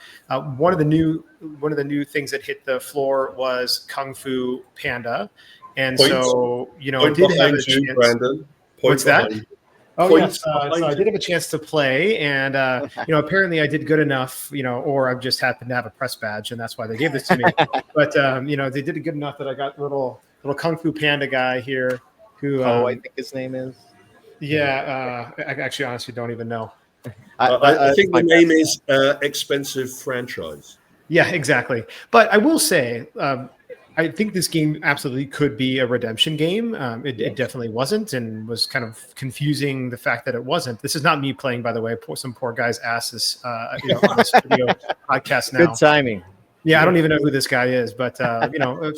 One of the new things that hit the floor was Kung Fu Panda, and I did have a chance. Brandon. What's that? Oh yes, so I did have a chance to play, and apparently I did good enough, or I've just happened to have a press badge, and that's why they gave this to me. But they did it good enough that I got little Kung Fu Panda guy here, who I think his name is. Yeah, I actually honestly don't even know. I think the name is Expensive Franchise. Yeah, exactly. But I will say, I think this game absolutely could be a redemption game. It definitely wasn't, and was kind of confusing the fact that it wasn't. This is not me playing, by the way. Some poor guy's asses on this video podcast now. Good timing. Yeah, I don't even know who this guy is, but I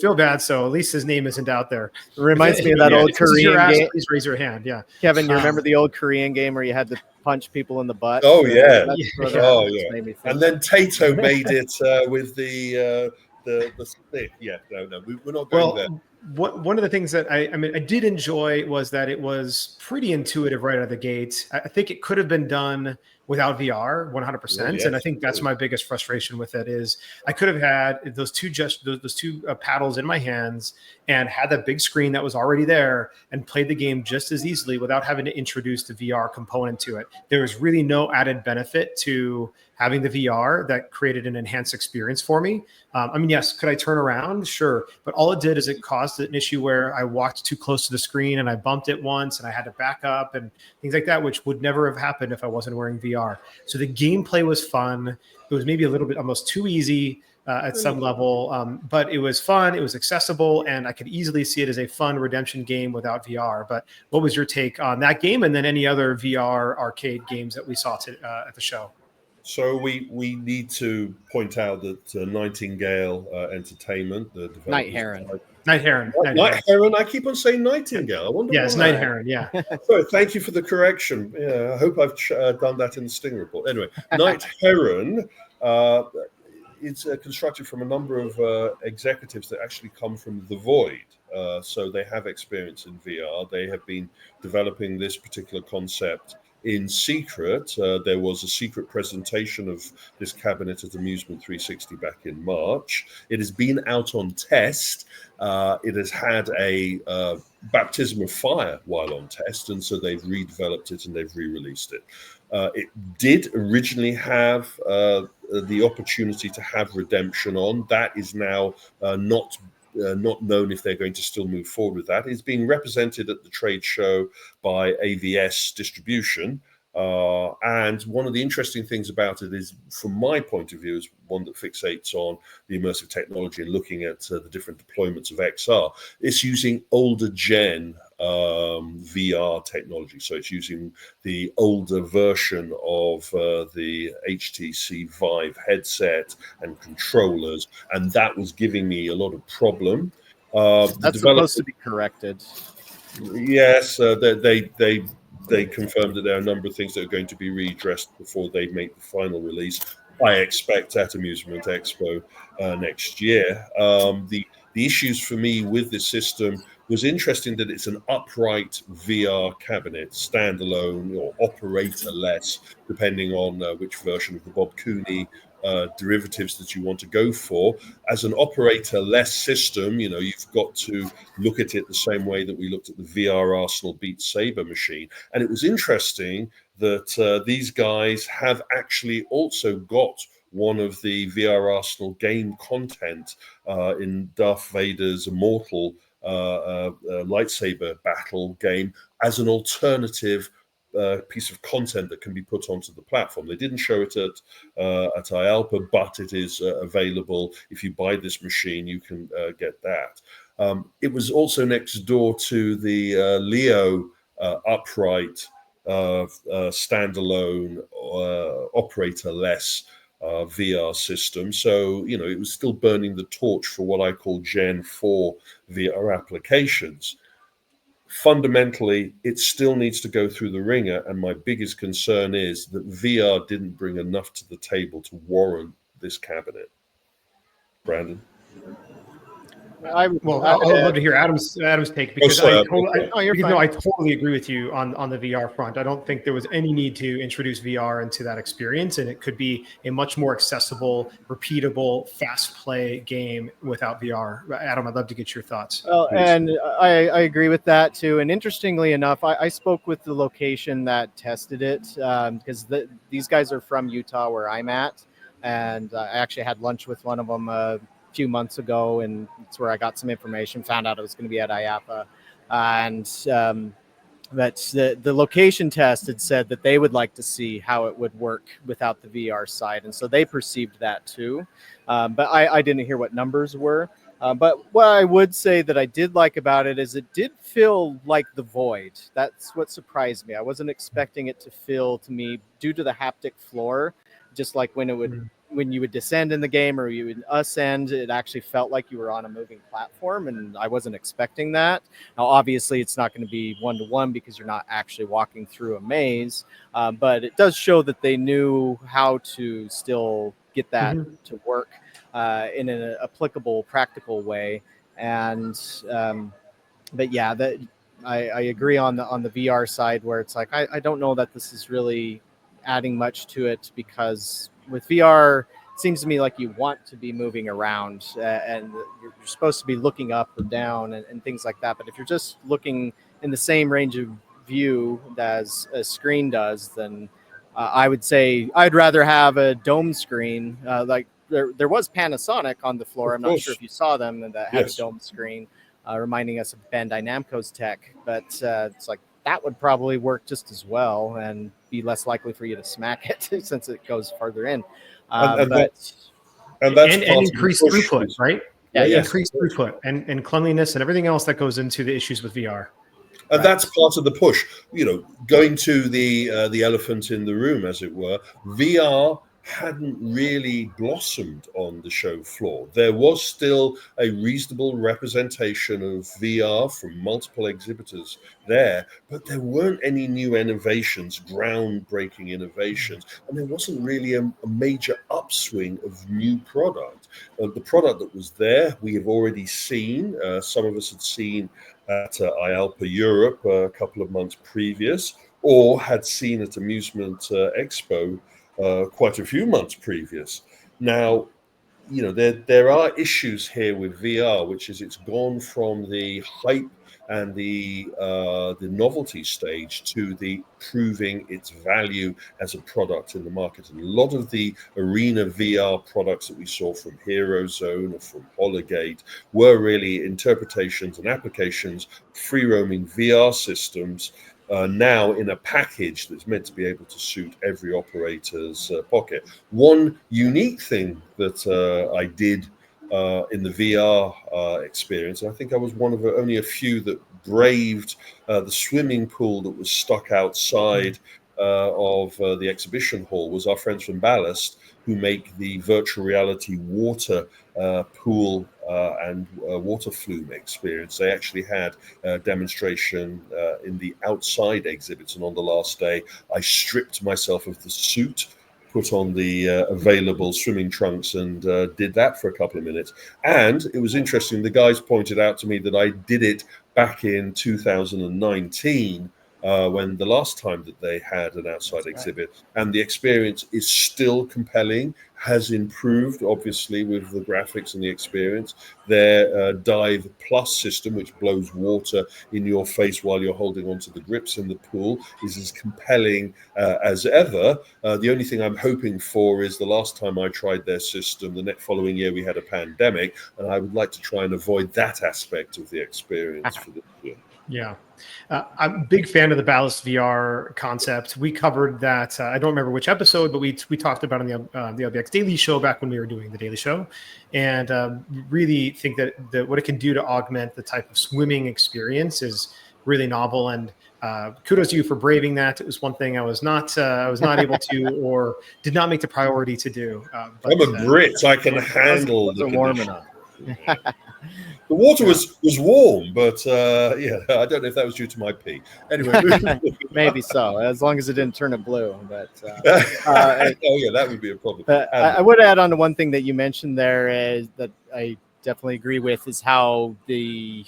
feel bad. So at least his name isn't out there. It reminds me of that old Korean game. Please raise your hand. Yeah, Kevin, you remember the old Korean game where you had to punch people in the butt? Oh yeah, made me think. And then Tato made it with the stick. Yeah, no, we're not going there. One of the things that I did enjoy was that it was pretty intuitive right out of the gate. I think it could have been done without VR 100%. Yes, and I think that's my biggest frustration with it is I could have had those two paddles in my hands and had that big screen that was already there and played the game just as easily without having to introduce the VR component to it. There was really no added benefit to having the VR that created an enhanced experience for me. Yes, could I turn around? Sure. But all it did is it caused an issue where I walked too close to the screen and I bumped it once and I had to back up and things like that, which would never have happened if I wasn't wearing VR. So the gameplay was fun. It was maybe a little bit almost too easy at some level, but it was fun. It was accessible, and I could easily see it as a fun redemption game without VR. But what was your take on that game and then any other VR arcade games that we saw at the show? So we need to point out that Nightingale Entertainment, the developers, Night Heron. Night Heron. I keep on saying Nightingale. I wonder. Yeah, it's Night Heron. Yeah. So thank you for the correction. Yeah, I hope I've done that in the Sting report. Anyway, Night Heron is constructed from a number of executives that actually come from The Void. So they have experience in VR. They have been developing this particular concept in secret. There was a secret presentation of this cabinet at Amusement 360 back in March. It has been out on test. It has had a baptism of fire while on test, and so they've redeveloped it and they've re-released it. It did originally have the opportunity to have redemption on. That is now not known if they're going to still move forward with that. It's being represented at the trade show by AVS Distribution. And one of the interesting things about it is, from my point of view, is one that fixates on the immersive technology and looking at the different deployments of XR. It's using older gen VR technology. So it's using the older version of the HTC Vive headset and controllers, and that was giving me a lot of problem. That's supposed to be corrected. Yes, they confirmed that there are a number of things that are going to be redressed before they make the final release. I expect at Amusement Expo next year. The issues for me with this system was interesting that it's an upright VR cabinet, standalone or operator-less, depending on which version of the Bob Cooney derivatives that you want to go for. As an operator-less system, you've got to look at it the same way that we looked at the VR Arsenal Beat Saber machine. And it was interesting that these guys have actually also got one of the VR Arsenal game content in Darth Vader's Immortal lightsaber battle game as an alternative piece of content that can be put onto the platform. They didn't show it at IAAPA, but it is available. If you buy this machine, you can get that. It was also next door to the Leo upright standalone operator-less VR system. So, it was still burning the torch for what I call Gen 4 VR applications. Fundamentally, it still needs to go through the ringer. And my biggest concern is that VR didn't bring enough to the table to warrant this cabinet. Brandon? I would love to hear Adam's take, because I totally agree with you on the VR front. I don't think there was any need to introduce VR into that experience, and it could be a much more accessible, repeatable, fast play game without VR. Adam, I'd love to get your thoughts. Well, and I agree with that too. And interestingly enough, I spoke with the location that tested it, because these guys are from Utah, where I'm at, and I actually had lunch with one of them few months ago, and it's where I got some information, found out it was going to be at IAAPA, and that the location test had said that they would like to see how it would work without the VR side, and so they perceived that too, but I didn't hear what numbers were. But what I would say that I did like about it is it did feel like the Void. That's what surprised me. I wasn't expecting it to feel, to me, due to the haptic floor, just like when you would descend in the game or you would ascend, it actually felt like you were on a moving platform, and I wasn't expecting that. Now, obviously, it's not going to be one-to-one because you're not actually walking through a maze, but it does show that they knew how to still get that to work in an applicable, practical way. And but yeah, I agree on the VR side, where it's like I don't know that this is really adding much to it, because with VR, it seems to me like you want to be moving around and you're supposed to be looking up or down and things like that. But if you're just looking in the same range of view as a screen does, then I would say I'd rather have a dome screen. Like there was Panasonic on the floor. I'm not sure if you saw them, that had a dome screen, reminding us of Bandai Namco's tech. But it's like that would probably work just as well and be less likely for you to smack it since it goes farther in. And increased throughput, right? Increased throughput and cleanliness and everything else that goes into the issues with VR. And that's part of the push. Going to the elephant in the room, as it were, VR hadn't really blossomed on the show floor. There was still a reasonable representation of VR from multiple exhibitors there, but there weren't any new innovations, groundbreaking innovations, and there wasn't really a major upswing of new product. The product that was there, we have already seen. Some of us had seen at IAAPA Europe a couple of months previous, or had seen at Amusement Expo quite a few months previous. Now, there are issues here with VR, which is it's gone from the hype and the novelty stage to the proving its value as a product in the market. And a lot of the arena VR products that we saw from Hero Zone or from Hologate were really interpretations and applications, free roaming VR systems, now in a package that's meant to be able to suit every operator's pocket. One unique thing that I did in the VR experience, and I think I was one of only a few that braved the swimming pool that was stuck outside of the exhibition hall was our friends from Ballast, who make the virtual reality water pool and water flume experience. They actually had a demonstration in the outside exhibits, and on the last day, I stripped myself of the suit, put on the available swimming trunks, and did that for a couple of minutes. And it was interesting. The guys pointed out to me that I did it back in 2019. When the last time that they had an outside exhibit, and the experience is still compelling, has improved obviously with the graphics and the experience. Their Dive Plus system, which blows water in your face while you're holding onto the grips in the pool, is as compelling as ever. The only thing I'm hoping for is the last time I tried their system, the next following year we had a pandemic, and I would like to try and avoid that aspect of the experience for this year. Yeah. I'm a big fan of the Ballast VR concept. We covered that. I don't remember which episode, but we talked about it on the LBX Daily Show back when we were doing the Daily Show, and really think that what it can do to augment the type of swimming experience is really novel. And kudos to you for braving that. It was one thing I was not able to, or did not make the priority to do. But, I'm a Brit. I can handle the warm enough. The water was warm, but yeah, I don't know if that was due to my pee. Anyway, maybe so, as long as it didn't turn it blue. But oh yeah, that would be a problem. I would add on to one thing that you mentioned there is that I definitely agree with, is how the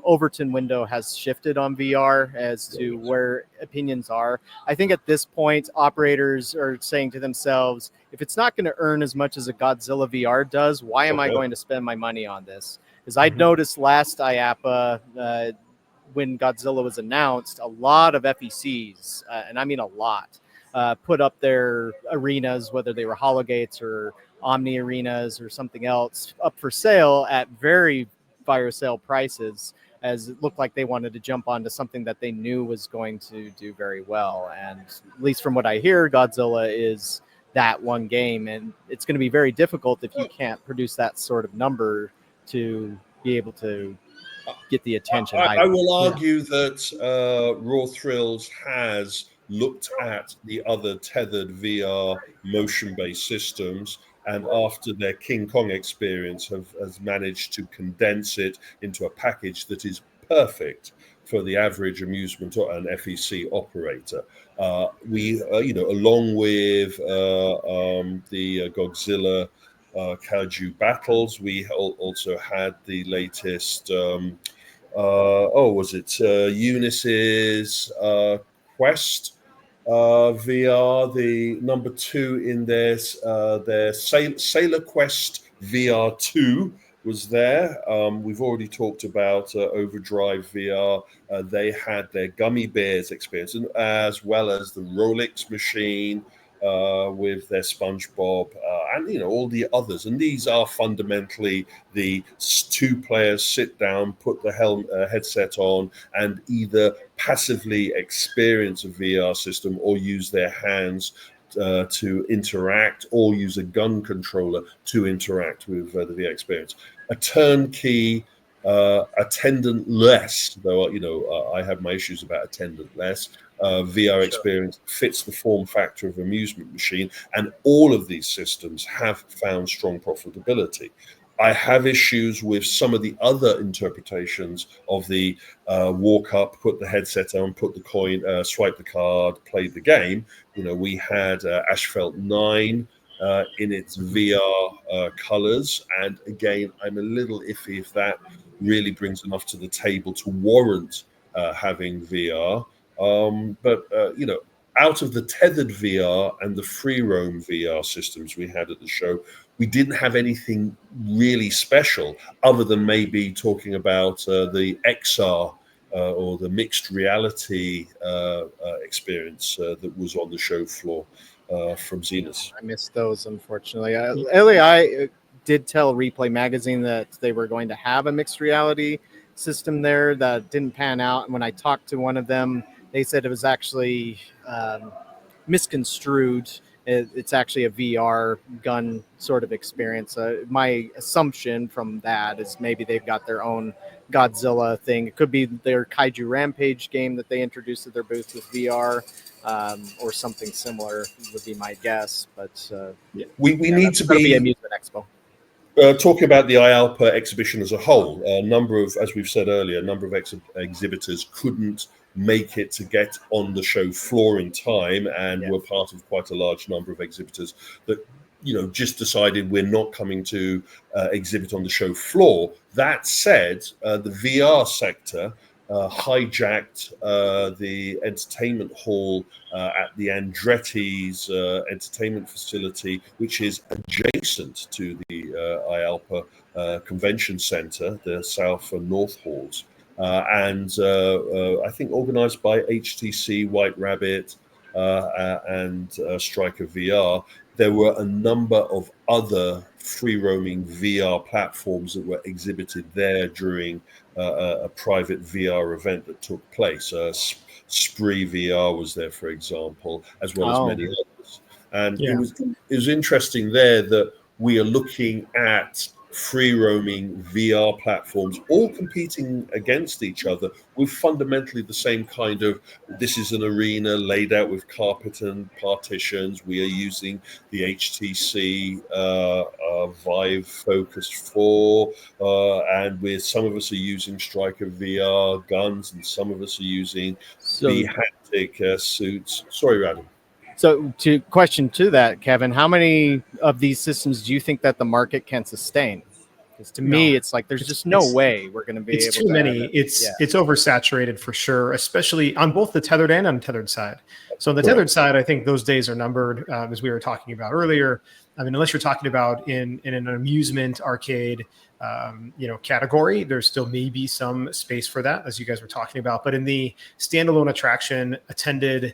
Overton window has shifted on VR as to where opinions are. I think at this point, operators are saying to themselves, if it's not going to earn as much as a Godzilla VR does, why am I going to spend my money on this? Because I noticed last IAAPA, when Godzilla was announced, a lot of FECs, and I mean a lot, put up their arenas, whether they were Hologates or Omni arenas or something else, up for sale at very fire sale prices, as it looked like they wanted to jump onto something that they knew was going to do very well. And at least from what I hear, Godzilla is that one game, and it's going to be very difficult if you can't produce that sort of number to be able to get the attention. I will argue that Raw Thrills has looked at the other tethered VR motion-based systems, and after their King Kong experience has managed to condense it into a package that is perfect for the average amusement or an FEC operator. We, along with the Godzilla Kaiju battles, we also had the latest Unisys Quest VR, the number 2 in their Sailor Quest VR 2 was there. We've already talked about Overdrive VR. They had their Gummy Bears experience, as well as the Rolex machine with their SpongeBob and all the others. And these are fundamentally the 2 players sit down, put the headset on, and either passively experience a VR system or use their hands to interact, or use a gun controller to interact with the VR experience. A turnkey, attendant-less, though I have my issues about attendant-less, VR experience fits the form factor of amusement machine, and all of these systems have found strong profitability. I have issues with some of the other interpretations of the walk up, put the headset on, put the coin, swipe the card, play the game. We had Asphalt 9 in its VR colors, and again, I'm a little iffy if that really brings enough to the table to warrant having VR. But out of the tethered VR and the free roam VR systems we had at the show, we didn't have anything really special other than maybe talking about the XR or the mixed reality experience that was on the show floor from Zenus. I missed those, unfortunately. LAI did tell Replay Magazine that they were going to have a mixed reality system there. That didn't pan out. And when I talked to one of them, they said it was actually misconstrued, It's actually a VR gun sort of experience. My assumption from that is maybe they've got their own Godzilla thing. It could be their Kaiju Rampage game that they introduced at their booth with VR, or something similar would be my guess. But we need to be be Amusement Expo. Talking about the IAAPA exhibition as a whole. A number of, as we've said earlier, a number of exhibitors couldn't make it to get on the show floor in time, and were part of quite a large number of exhibitors that just decided we're not coming to exhibit on the show floor. That said, the VR sector hijacked the entertainment hall at the Andretti's entertainment facility, which is adjacent to the IAAPA Convention Center, the South and North halls. And I think organized by HTC, White Rabbit, and Striker VR. There were a number of other free-roaming VR platforms that were exhibited there during a private VR event that took place. Spree VR was there, for example, as well as many others. And it was interesting there that we are looking at free roaming VR platforms all competing against each other with fundamentally the same kind of, this is an arena laid out with carpet and partitions. We are using the HTC Vive Focus 4, and some of us are using Striker VR guns, and some of us are using the haptic suits. Sorry, Adam. So, question to that, Kevin, how many of these systems do you think that the market can sustain? Because to me, it's like there's just no way we're going to be able to. It's too many. It's oversaturated for sure, especially on both the tethered and untethered side. So on the tethered side, I think those days are numbered, as we were talking about earlier. I mean, unless you're talking about in an amusement arcade, category, there's still maybe some space for that, as you guys were talking about. But in the standalone attraction, attended,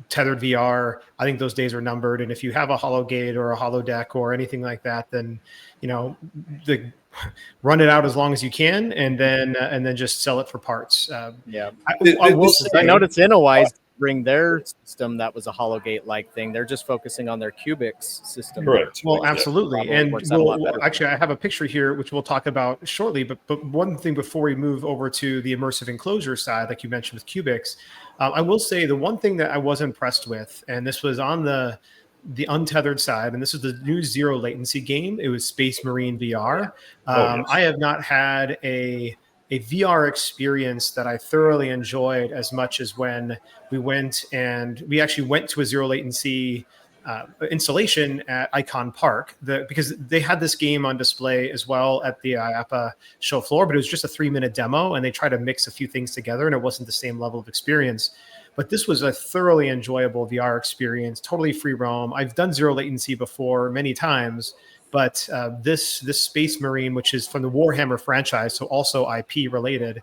tethered VR, I think those days are numbered. And if you have a hologate or a holodeck or anything like that, then run it out as long as you can, and then just sell it for parts. I noticed Innowise bring their system that was a hologate-like thing. They're just focusing on their Cubics system. Correct. Well, absolutely. And actually, I have a picture here, which we'll talk about shortly. But one thing before we move over to the immersive enclosure side, like you mentioned with Cubics, I will say the one thing that I was impressed with, and this was on the untethered side, and this is the new zero latency game. It was Space Marine VR. I have not had a VR experience that I thoroughly enjoyed as much as when we actually went to a zero latency installation at Icon Park, because they had this game on display as well at the IAAPA show floor, but it was just a 3-minute demo, and they tried to mix a few things together, and it wasn't the same level of experience. But this was a thoroughly enjoyable VR experience, totally free roam. I've done zero latency before many times, but this Space Marine, which is from the Warhammer franchise, so also IP related,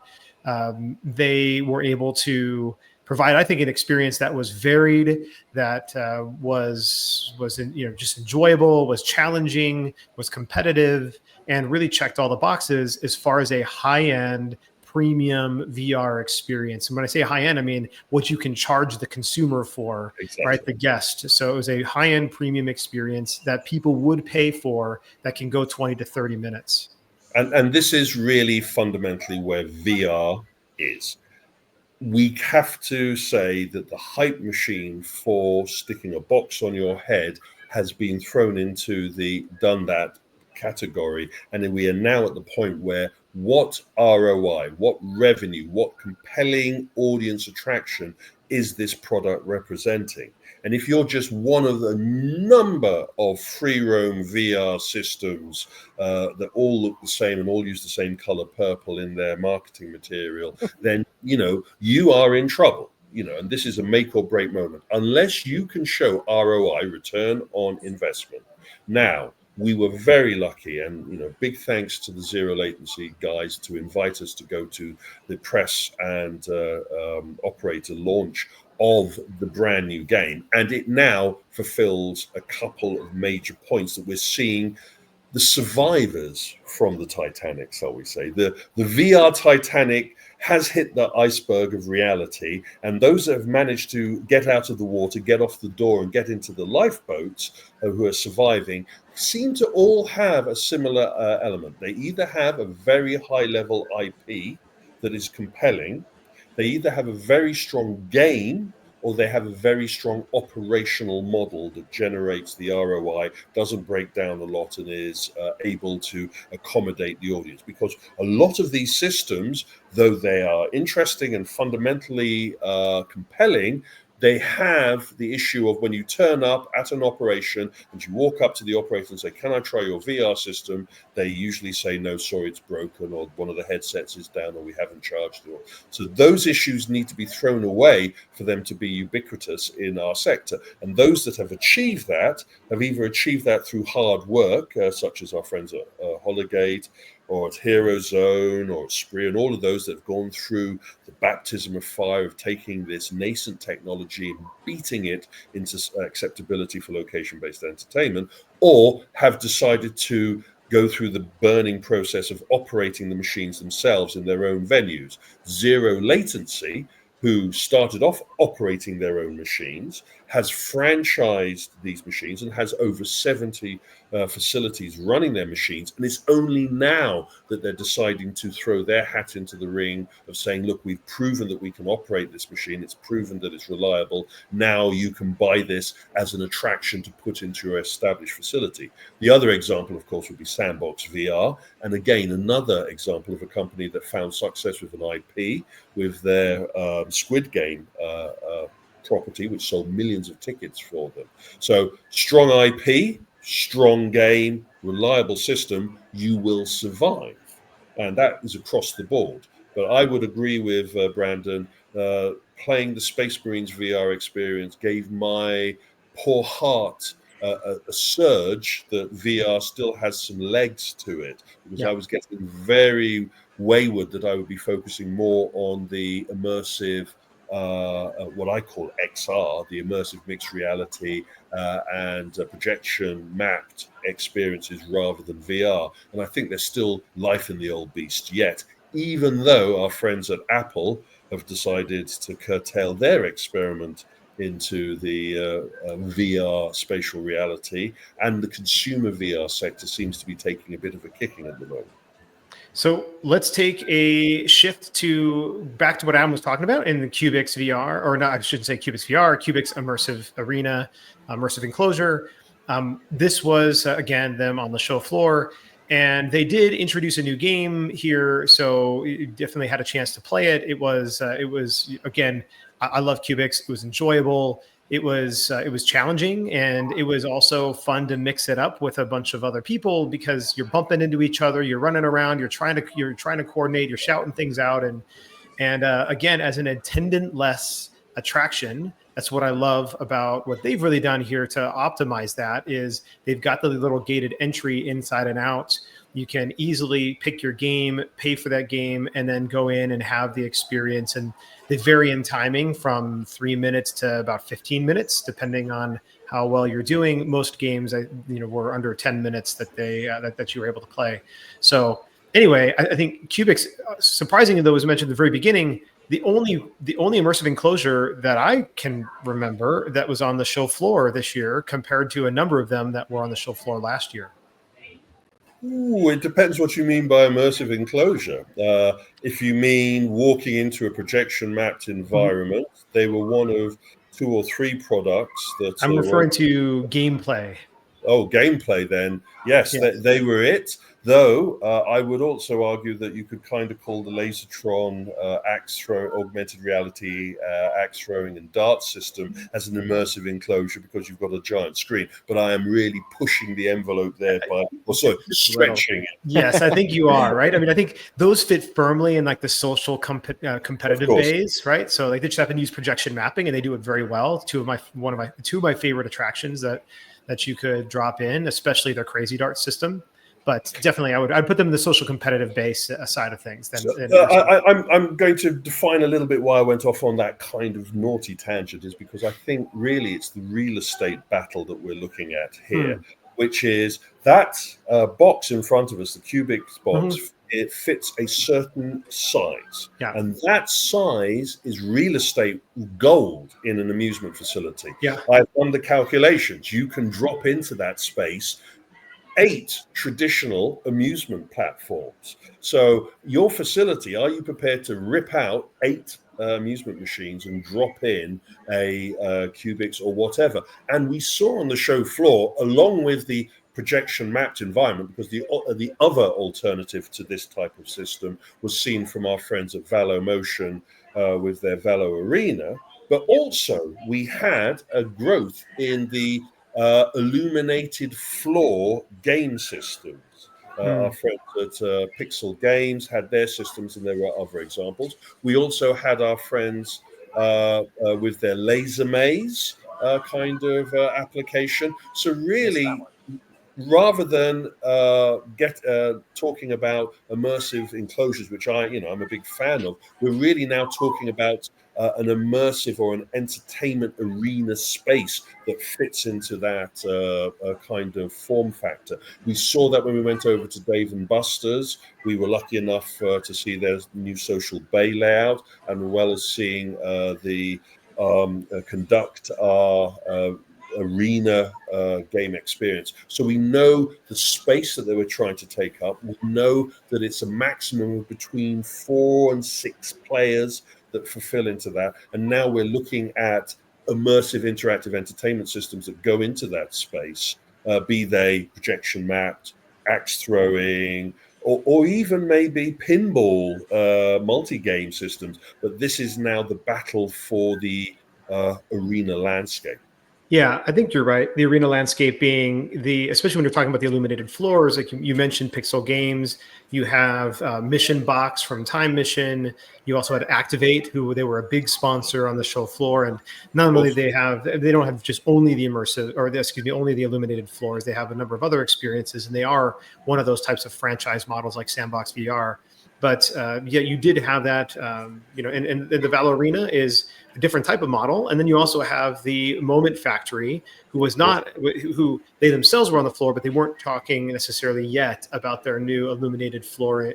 they were able to provide, I think, an experience that was varied, that was just enjoyable, was challenging, was competitive, and really checked all the boxes as far as a high-end premium VR experience. And when I say high-end, I mean what you can charge the consumer for, right? The guest. So it was a high-end premium experience that people would pay for, that can go 20 to 30 minutes. And this is really fundamentally where VR is. We have to say that the hype machine for sticking a box on your head has been thrown into the done that category. And we are now at the point where what ROI, what revenue, what compelling audience attraction is this product representing? And if you're just one of the number of free roam VR systems that all look the same and all use the same color purple in their marketing material, then, you are in trouble. And this is a make or break moment. Unless you can show ROI, return on investment. Now, we were very lucky, and big thanks to the zero latency guys to invite us to go to the press and operator launch of the brand new game. And it now fulfills a couple of major points that we're seeing the survivors from the Titanic, shall we say. The VR Titanic has hit the iceberg of reality, and those that have managed to get out of the water, get off the door, and get into the lifeboats who are surviving seem to all have a similar element. They either have a very high level IP that is compelling, they either have a very strong game, or they have a very strong operational model that generates the ROI, doesn't break down a lot, and is able to accommodate the audience. Because a lot of these systems, though they are interesting and fundamentally compelling, they have the issue of when you turn up at an operation and you walk up to the operator and say, "Can I try your VR system?" They usually say, "No, sorry, it's broken," or "One of the headsets is down," or "We haven't charged it." So those issues need to be thrown away for them to be ubiquitous in our sector. And those that have achieved that have either achieved that through hard work, such as our friends at Holligate, or at Hero Zone, or at Spree, and all of those that have gone through the baptism of fire of taking this nascent technology and beating it into acceptability for location-based entertainment, or have decided to go through the burning process of operating the machines themselves in their own venues. Zero Latency, who started off operating their own machines, has franchised these machines and has over 70 facilities running their machines. And it's only now that they're deciding to throw their hat into the ring of saying, "Look, we've proven that we can operate this machine. It's proven that it's reliable. Now you can buy this as an attraction to put into your established facility." The other example, of course, would be Sandbox VR. And again, another example of a company that found success with an IP, with their Squid Game property, which sold millions of tickets for them. So strong IP, strong game, reliable system, you will survive. And that is across the board. But I would agree with Brandon. Playing the Space Marines VR experience gave my poor heart a surge that VR still has some legs to it, because I was getting very wayward that I would be focusing more on the immersive, what I call XR, the immersive mixed reality and projection mapped experiences rather than VR. And I think there's still life in the old beast yet, even though our friends at Apple have decided to curtail their experiment into the VR spatial reality, and the consumer VR sector seems to be taking a bit of a kicking at the moment. So let's take a shift back to what Adam was talking about in the Cubix VR, or not, I shouldn't say Cubix VR, Cubix Immersive Arena, Immersive Enclosure. This was, again, them on the show floor, and they did introduce a new game here, so you definitely had a chance to play it. It was again, I love Cubix. It was enjoyable. It was challenging, and it was also fun to mix it up with a bunch of other people, because you're bumping into each other, you're running around, you're trying to coordinate, you're shouting things out, and again, as an attendant-less attraction, that's what I love about what they've really done here to optimize that. Is they've got the little gated entry inside and out. You can easily pick your game, pay for that game, and then go in and have the experience. And they vary in timing from 3 minutes to about 15 minutes, depending on how well you're doing. Most games, were under 10 minutes that you were able to play. So anyway, I think Cubix, surprisingly though, was mentioned at the very beginning. The only immersive enclosure that I can remember that was on the show floor this year, compared to a number of them that were on the show floor last year. Ooh, it depends what you mean by immersive enclosure. If you mean walking into a projection mapped environment, they were one of 2 or 3 products that I'm referring to gameplay. Oh, gameplay then. Yes, they were it. Though I would also argue that you could kind of call the Lasertron augmented reality axe throwing and dart system as an immersive enclosure, because you've got a giant screen. But I am really pushing the envelope there by also stretching it. Yes, I think you are, right? I mean, I think those fit firmly in like the social competitive bays, right? So like they just happen to use projection mapping, and they do it very well. Two of my favorite attractions that you could drop in, especially their Crazy Dart system. But definitely, I'd put them in the social competitive base side of things. I'm going to define a little bit why I went off on that kind of naughty tangent, is because I think really it's the real estate battle that we're looking at here. which is that box in front of us, the Cubics box. Mhm. It fits a certain size, Yeah. and that size is real estate gold in an amusement facility. Yeah. I've done the calculations. You can drop into that space 8 traditional amusement platforms. So your facility, are you prepared to rip out 8 amusement machines and drop in a Cubics or whatever? And we saw on the show floor, along with the projection mapped environment, because the other alternative to this type of system was seen from our friends at Valomotion with their Valo Arena. But also we had a growth in the illuminated floor game systems. Our friends at Pixel Games had their systems, and there were other examples. We also had our friends with their laser maze kind of application. So really, rather than talking about immersive enclosures, which I'm a big fan of, we're really now talking about an immersive or an entertainment arena space that fits into that kind of form factor. We saw that when we went over to Dave and Buster's. We were lucky enough to see their new social bay layout, and as well as seeing the conduct our arena game experience. So we know the space that they were trying to take up. We know that it's a maximum of between 4 and 6 players that fulfill into that. And now we're looking at immersive interactive entertainment systems that go into that space, be they projection mapped, axe throwing, or even maybe pinball multi-game systems. But this is now the battle for the arena landscape. Yeah, I think you're right. The arena landscape being especially when you're talking about the illuminated floors, like you mentioned Pixel Games, you have Mission Box from Time Mission. You also had Activate, who they were a big sponsor on the show floor. And not only they don't have just only the immersive, only the illuminated floors. They have a number of other experiences, and they are one of those types of franchise models like Sandbox VR. But you did have that, and the Valo Arena is a different type of model. And then you also have the Moment Factory, who they themselves were on the floor, but they weren't talking necessarily yet about their new illuminated floor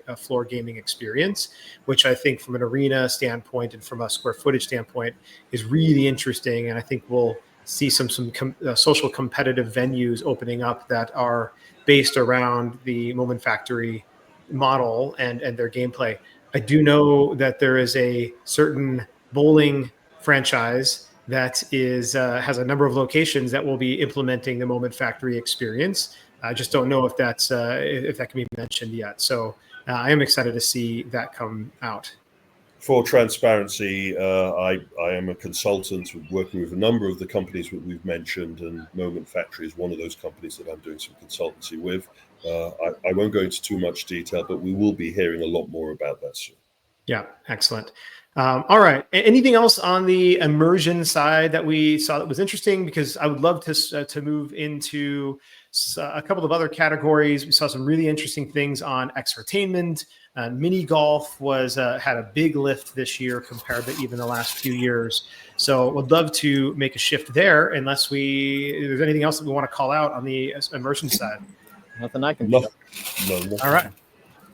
gaming experience, which I think from an arena standpoint and from a square footage standpoint is really interesting. And I think we'll see some social competitive venues opening up that are based around the Moment Factory model and their gameplay. I do know that there is a certain bowling franchise that has a number of locations that will be implementing the Moment Factory experience. I just don't know if that can be mentioned yet. So I am excited to see that come out. For transparency, I am a consultant working with a number of the companies that we've mentioned, and Moment Factory is one of those companies that I'm doing some consultancy with. I won't go into too much detail, but we will be hearing a lot more about that soon. Yeah, excellent. All right. Anything else on the immersion side that we saw that was interesting? Because I would love to move into a couple of other categories. We saw some really interesting things on exertainment. Mini golf had a big lift this year compared to even the last few years. So would love to make a shift there, unless there's anything else that we want to call out on the immersion side. Nothing I can think of. All right.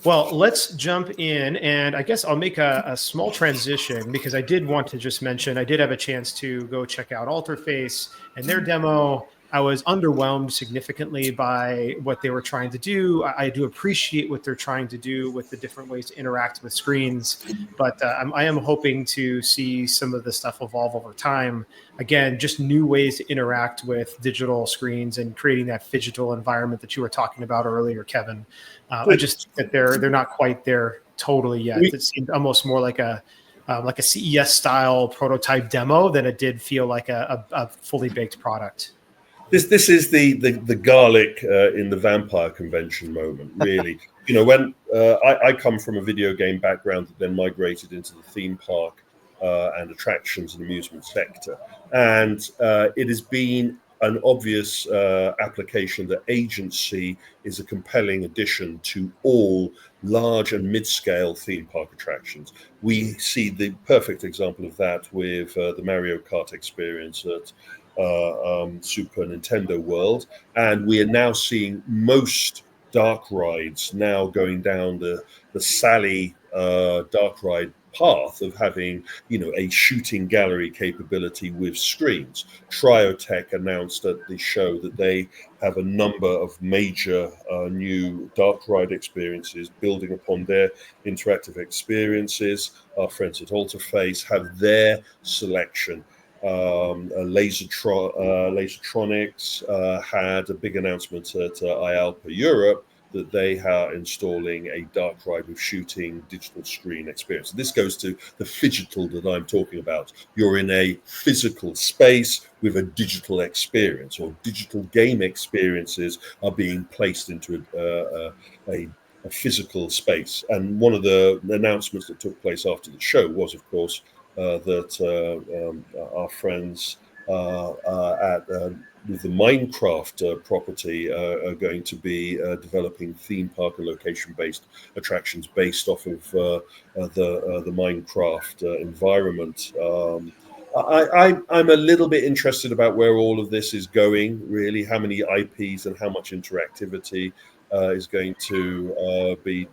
Well, let's jump in, and I guess I'll make a small transition because I did want to just mention I did have a chance to go check out Alterface and their demo. I was underwhelmed significantly by what they were trying to do. I do appreciate what they're trying to do with the different ways to interact with screens, but I am hoping to see some of the stuff evolve over time. Again, just new ways to interact with digital screens and creating that phygital environment that you were talking about earlier, Kevin. I just think that they're not quite there totally yet. It seemed almost more like a CES style prototype demo than it did feel like a fully baked product. This is the garlic in the vampire convention moment, really. When I come from a video game background that then migrated into the theme park and attractions and amusement sector, and it has been an obvious application that agency is a compelling addition to all large and mid-scale theme park attractions. We see the perfect example of that with the Mario Kart experience at Super Nintendo world, and we are now seeing most dark rides now going down the Sally dark ride path of having, a shooting gallery capability with screens. Triotech announced at the show that they have a number of major new dark ride experiences building upon their interactive experiences. Our friends at Alterface have their selection. Lasertronics had a big announcement at IAAPA Europe that they are installing a dark ride with shooting digital screen experience. This goes to the phygital that I'm talking about. You're in a physical space with a digital experience, or digital game experiences are being placed into a physical space. And one of the announcements that took place after the show was, of course, that our friends with the Minecraft property are going to be developing theme park and location-based attractions based off of the Minecraft environment. I'm a little bit interested about where all of this is going, really, how many IPs and how much interactivity is going to be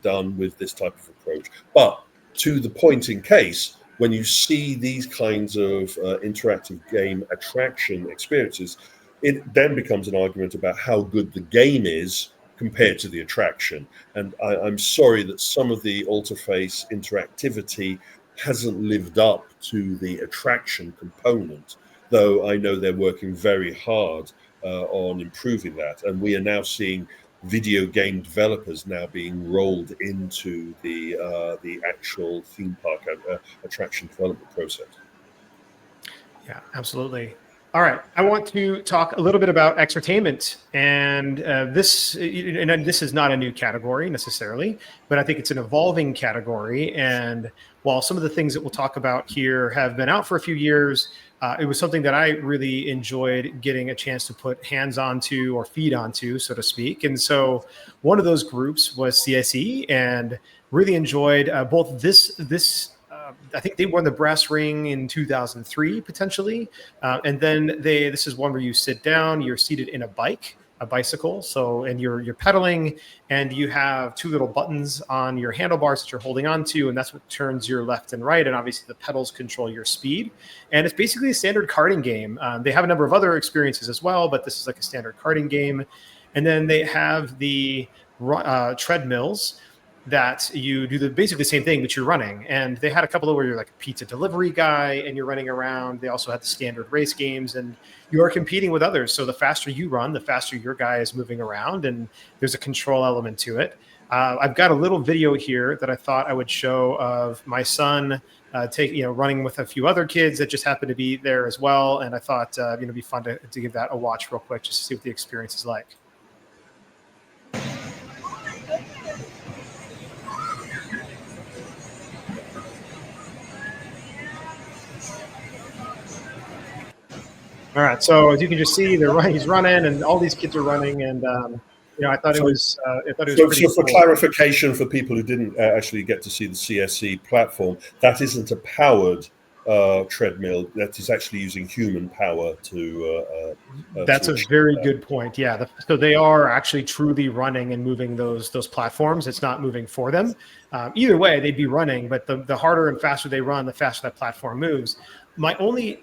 done with this type of approach. But to the point in case, when you see these kinds of interactive game attraction experiences, it then becomes an argument about how good the game is compared to the attraction. And I'm sorry that some of the Alterface interactivity hasn't lived up to the attraction component, though I know they're working very hard on improving that. And we are now seeing video game developers now being rolled into the actual theme park attraction development process. Yeah, absolutely. All right, I want to talk a little bit about exertainment, and this is not a new category necessarily, but I think it's an evolving category. And while some of the things that we'll talk about here have been out for a few years, it was something that I really enjoyed getting a chance to put hands onto, or feet onto, so to speak. And so one of those groups was CSE, and really enjoyed both this. I think they won the brass ring in 2003 potentially, and then this is one where you sit down, you're seated in a bicycle. So, and you're pedaling, and you have two little buttons on your handlebars that you're holding onto, and that's what turns your left and right. And obviously the pedals control your speed. And it's basically a standard karting game. They have a number of other experiences as well, but this is like a standard karting game. And then they have the treadmills that you do basically the same thing, but you're running. And they had a couple of where you're like a pizza delivery guy and you're running around. They also had the standard race games, and you are competing with others. So the faster you run, the faster your guy is moving around, and there's a control element to it. I've got a little video here that I thought I would show of my son running with a few other kids that just happened to be there as well. And I thought it'd be fun to give that a watch real quick, just to see what the experience is like. All right, so as you can just see, he's running, and all these kids are running, and I thought it was pretty So for cool. clarification, for people who didn't actually get to see the CSE platform, that isn't a powered treadmill. That is actually using human power to. That's a very good point. Yeah, so they are actually truly running and moving those platforms. It's not moving for them. Either way, they'd be running, but the harder and faster they run, the faster that platform moves. My only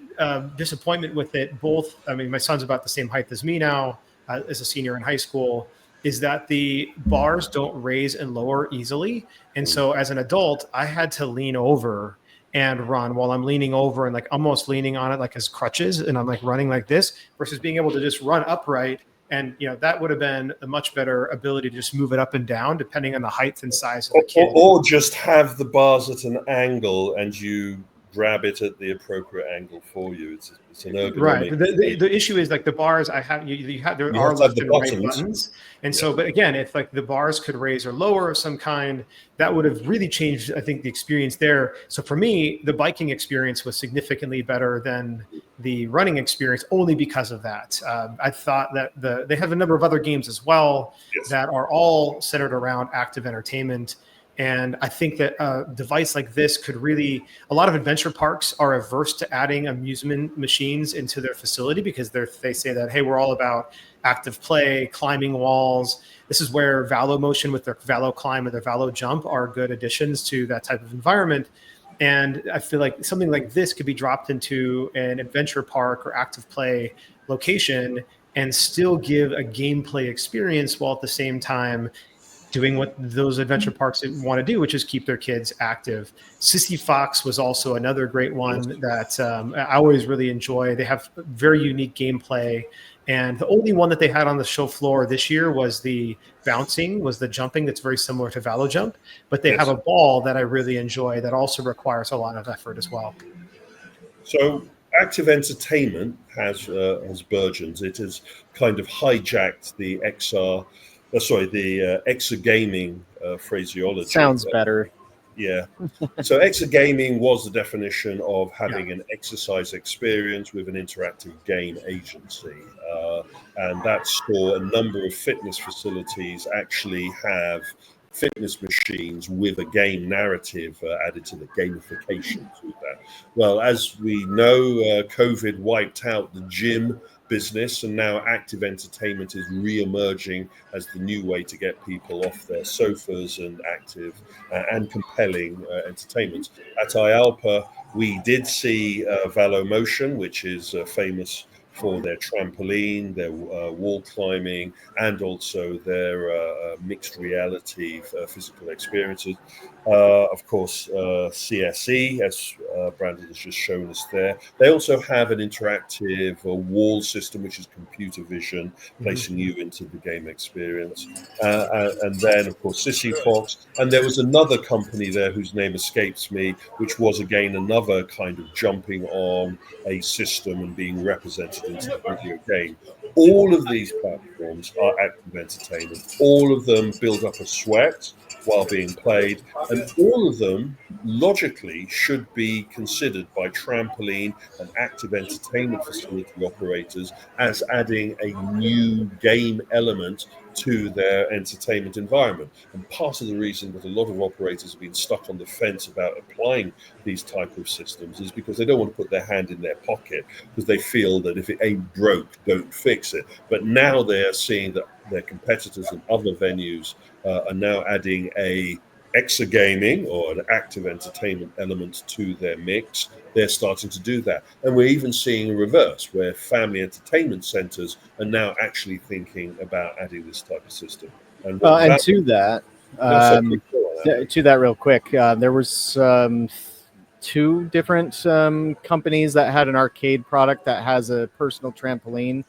disappointment with it, my son's about the same height as me now, as a senior in high school, is that the bars don't raise and lower easily. And so as an adult, I had to lean over and run while I'm leaning over and like almost leaning on it like as crutches, and I'm like running like this, versus being able to just run upright. And that would have been a much better ability to just move it up and down depending on the height and size of the kid. Or just have the bars at an angle and you grab it at the appropriate angle for you. It's an ergonomic. Right. The issue is like the bars I have, there are left and right buttons. And so, but again, if like the bars could raise or lower of some kind, that would have really changed, I think, the experience there. So for me, the biking experience was significantly better than the running experience only because of that. I thought that they have a number of other games as well that are all centered around active entertainment. And I think that a device like this could really, a lot of adventure parks are averse to adding amusement machines into their facility because they say that, hey, we're all about active play, climbing walls. This is where Valo Motion with their Valo Climb or their Valo Jump are good additions to that type of environment. And I feel like something like this could be dropped into an adventure park or active play location and still give a gameplay experience while at the same time doing what those adventure parks want to do, which is keep their kids active. Sissy Fox was also another great one that I always really enjoy. They have very unique gameplay. And the only one that they had on the show floor this year was the jumping that's very similar to Valo Jump. But they have a ball that I really enjoy that also requires a lot of effort as well. So active entertainment has burgeoned. It has kind of hijacked the exergaming phraseology. Sounds better. Yeah. So exergaming was the definition of having an exercise experience with an interactive game agency. And that's for a number of fitness facilities actually have fitness machines with a game narrative added to the gamification to that. Well, as we know, COVID wiped out the gym business, and now active entertainment is re-emerging as the new way to get people off their sofas and active and compelling entertainment. At IAAPA, we did see Valo Motion, which is famous for their trampoline, their wall climbing, and also their mixed reality physical experiences. Of course, CSE, as Brandon has just shown us there. They also have an interactive wall system, which is computer vision, placing you into the game experience. And then, of course, Sissy Fox. And there was another company there whose name escapes me, which was, again, another kind of jumping on a system and being represented into the video game. All of these platforms are active entertainment. All of them build up a sweat while being played, and all of them logically should be considered by trampoline and active entertainment facility operators as adding a new game element to their entertainment environment. And part of the reason that a lot of operators have been stuck on the fence about applying these type of systems is because they don't want to put their hand in their pocket, because they feel that if it ain't broke, don't fix it. But now they are seeing that their competitors and other venues are now adding a exergaming or an active entertainment element to their mix. They're starting to do that. And we're even seeing a reverse, where family entertainment centers are now actually thinking about adding this type of system. And to that real quick, there was two different companies that had an arcade product that has a personal trampoline.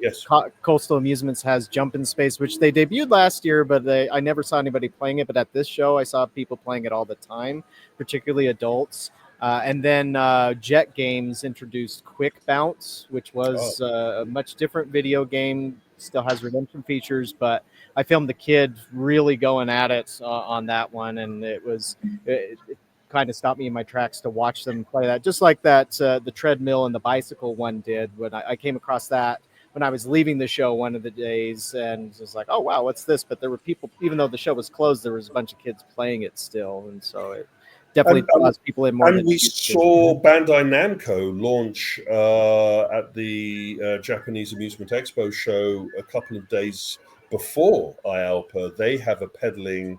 Yes. Coastal Amusements has Jump in Space, which they debuted last year, but I never saw anybody playing it. But at this show, I saw people playing it all the time, particularly adults. And then Jet Games introduced Quick Bounce, which was a much different video game. Still has redemption features, but I filmed the kid really going at it on that one, and it kind of stopped me in my tracks to watch them play that, just like that the treadmill and the bicycle one did when I came across that when I was leaving the show one of the days, and was like, oh wow, what's this? But there were people, even though the show was closed, there was a bunch of kids playing it still, and so it definitely draws people in more. And we saw Bandai Namco launch at the Japanese Amusement Expo show a couple of days before IAAPA. They have a pedaling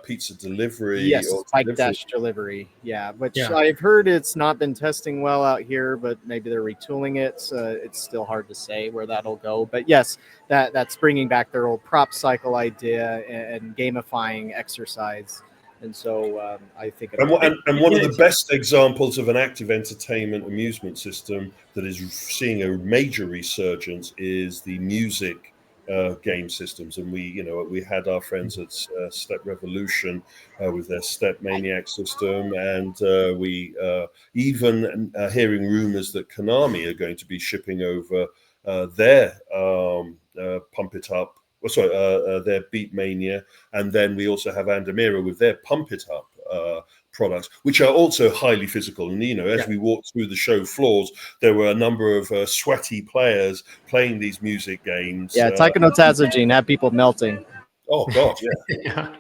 pizza delivery. Yes, bike dash delivery. Yeah, which I've heard it's not been testing well out here, but maybe they're retooling it. It's still hard to say where that'll go. But yes, that's bringing back their old prop cycle idea and gamifying exercise. And so I think... And one of the best examples of an active entertainment amusement system that is seeing a major resurgence is the music game systems. And we had our friends at Step Revolution with their Step Maniac system, and we even hearing rumors that Konami are going to be shipping over their Pump It Up, their Beat Mania, and then we also have Andamira with their Pump It Up products, which are also highly physical. And as we walked through the show floors, there were a number of sweaty players playing these music games. Taika no Tatsujin had people melting. Oh God, yeah.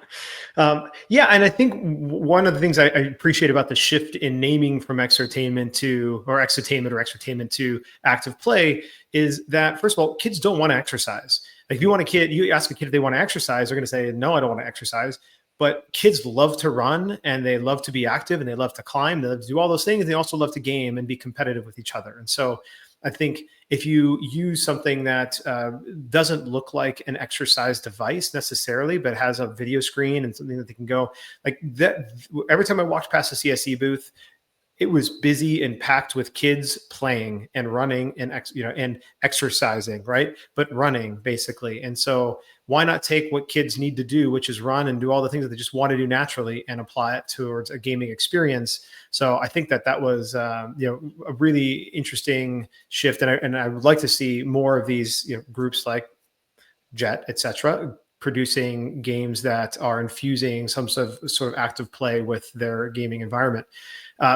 Yeah. Yeah, and I think one of the things I appreciate about the shift in naming from exertainment to active play is that, first of all, kids don't want to exercise. Like if you ask a kid if they want to exercise, they're going to say, no, I don't want to exercise. But kids love to run and they love to be active and they love to climb. They love to do all those things. And they also love to game and be competitive with each other. And so I think if you use something that doesn't look like an exercise device necessarily, but has a video screen and something that they can go like that, every time I walked past the CSE booth, it was busy and packed with kids playing and running and and exercising, right? But running basically. And so why not take what kids need to do, which is run and do all the things that they just want to do naturally, and apply it towards a gaming experience? So I think that was a really interesting shift, and I would like to see more of these groups like Jet, etc., producing games that are infusing some sort of active play with their gaming environment.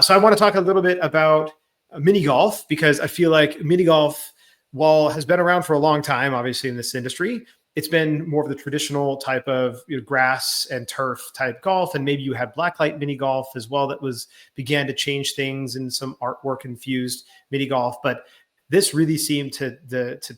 So I want to talk a little bit about mini golf, because I feel like mini golf, while has been around for a long time, obviously in this industry, it's been more of the traditional type of grass and turf type golf. And maybe you had blacklight mini golf as well that began to change things, and some artwork infused mini golf. But this really seemed to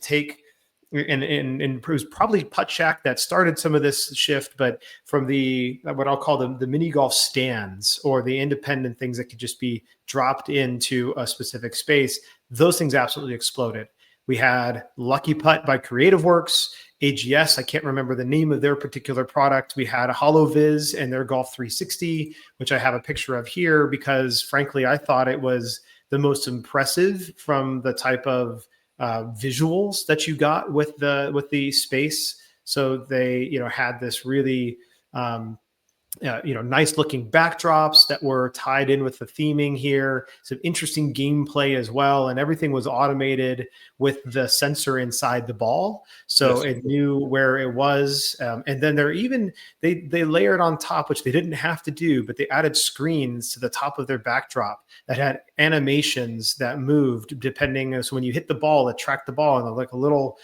take, and it was probably Putt Shack that started some of this shift, but from the what I'll call the mini golf stands, or the independent things that could just be dropped into a specific space, those things absolutely exploded. We had Lucky Putt by Creative Works, AGS, I can't remember the name of their particular product. We had HoloViz and their Golf 360, which I have a picture of here because frankly, I thought it was the most impressive from the type of visuals that you got with the space. So they had this really nice looking backdrops that were tied in with the theming here, some interesting gameplay as well, and everything was automated with the sensor inside the ball, so Yes. it knew where it was. And then they layered on top, which they didn't have to do, but they added screens to the top of their backdrop that had animations that moved depending. So when you hit the ball, it tracked the ball, and like a little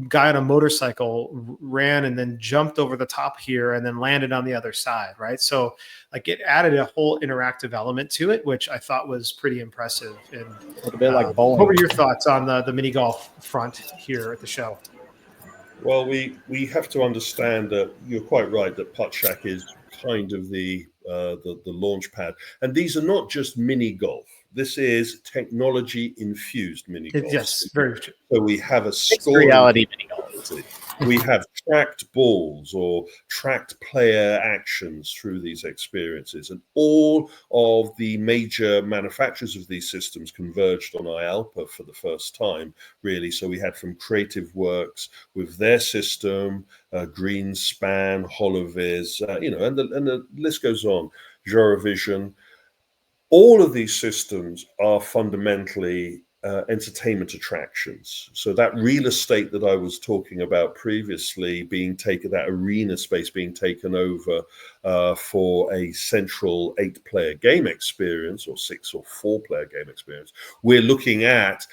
guy on a motorcycle ran and then jumped over the top here and then landed on the other side, right? So like it added a whole interactive element to it, which I thought was pretty impressive. And A little bit like bowling. what were your thoughts on the mini golf front here at the show? Well, we have to understand that you're quite right that Putt Shack is kind of the launch pad, and these are not just mini golf. This is technology infused mini golf. Yes, very true. So we have a Mixed reality mini golf. We have tracked balls or tracked player actions through these experiences, and all of the major manufacturers of these systems converged on IAAPA for the first time, really. So we had from Creative Works with their system, Greenspan, HoloViz, and the list goes on, Juravision. All of these systems are fundamentally entertainment attractions. So that real estate that I was talking about previously being taken, that arena space being taken over for a central 8-player game experience, or 6 or 4-player game experience, we're looking at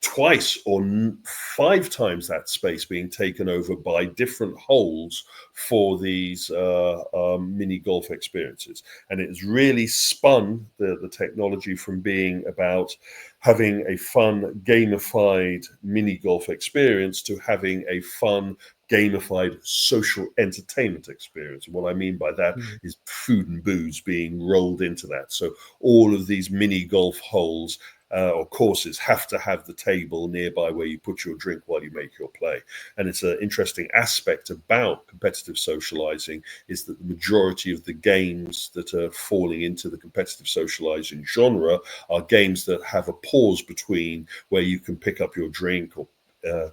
twice or 5 times that space being taken over by different holes for these mini golf experiences. And it has really spun the technology from being about having a fun gamified mini golf experience to having a fun gamified social entertainment experience. And what I mean by that is food and booze being rolled into that. So all of these mini golf holes or courses have to have the table nearby where you put your drink while you make your play. And it's an interesting aspect about competitive socializing is that the majority of the games that are falling into the competitive socializing genre are games that have a pause between where you can pick up your drink or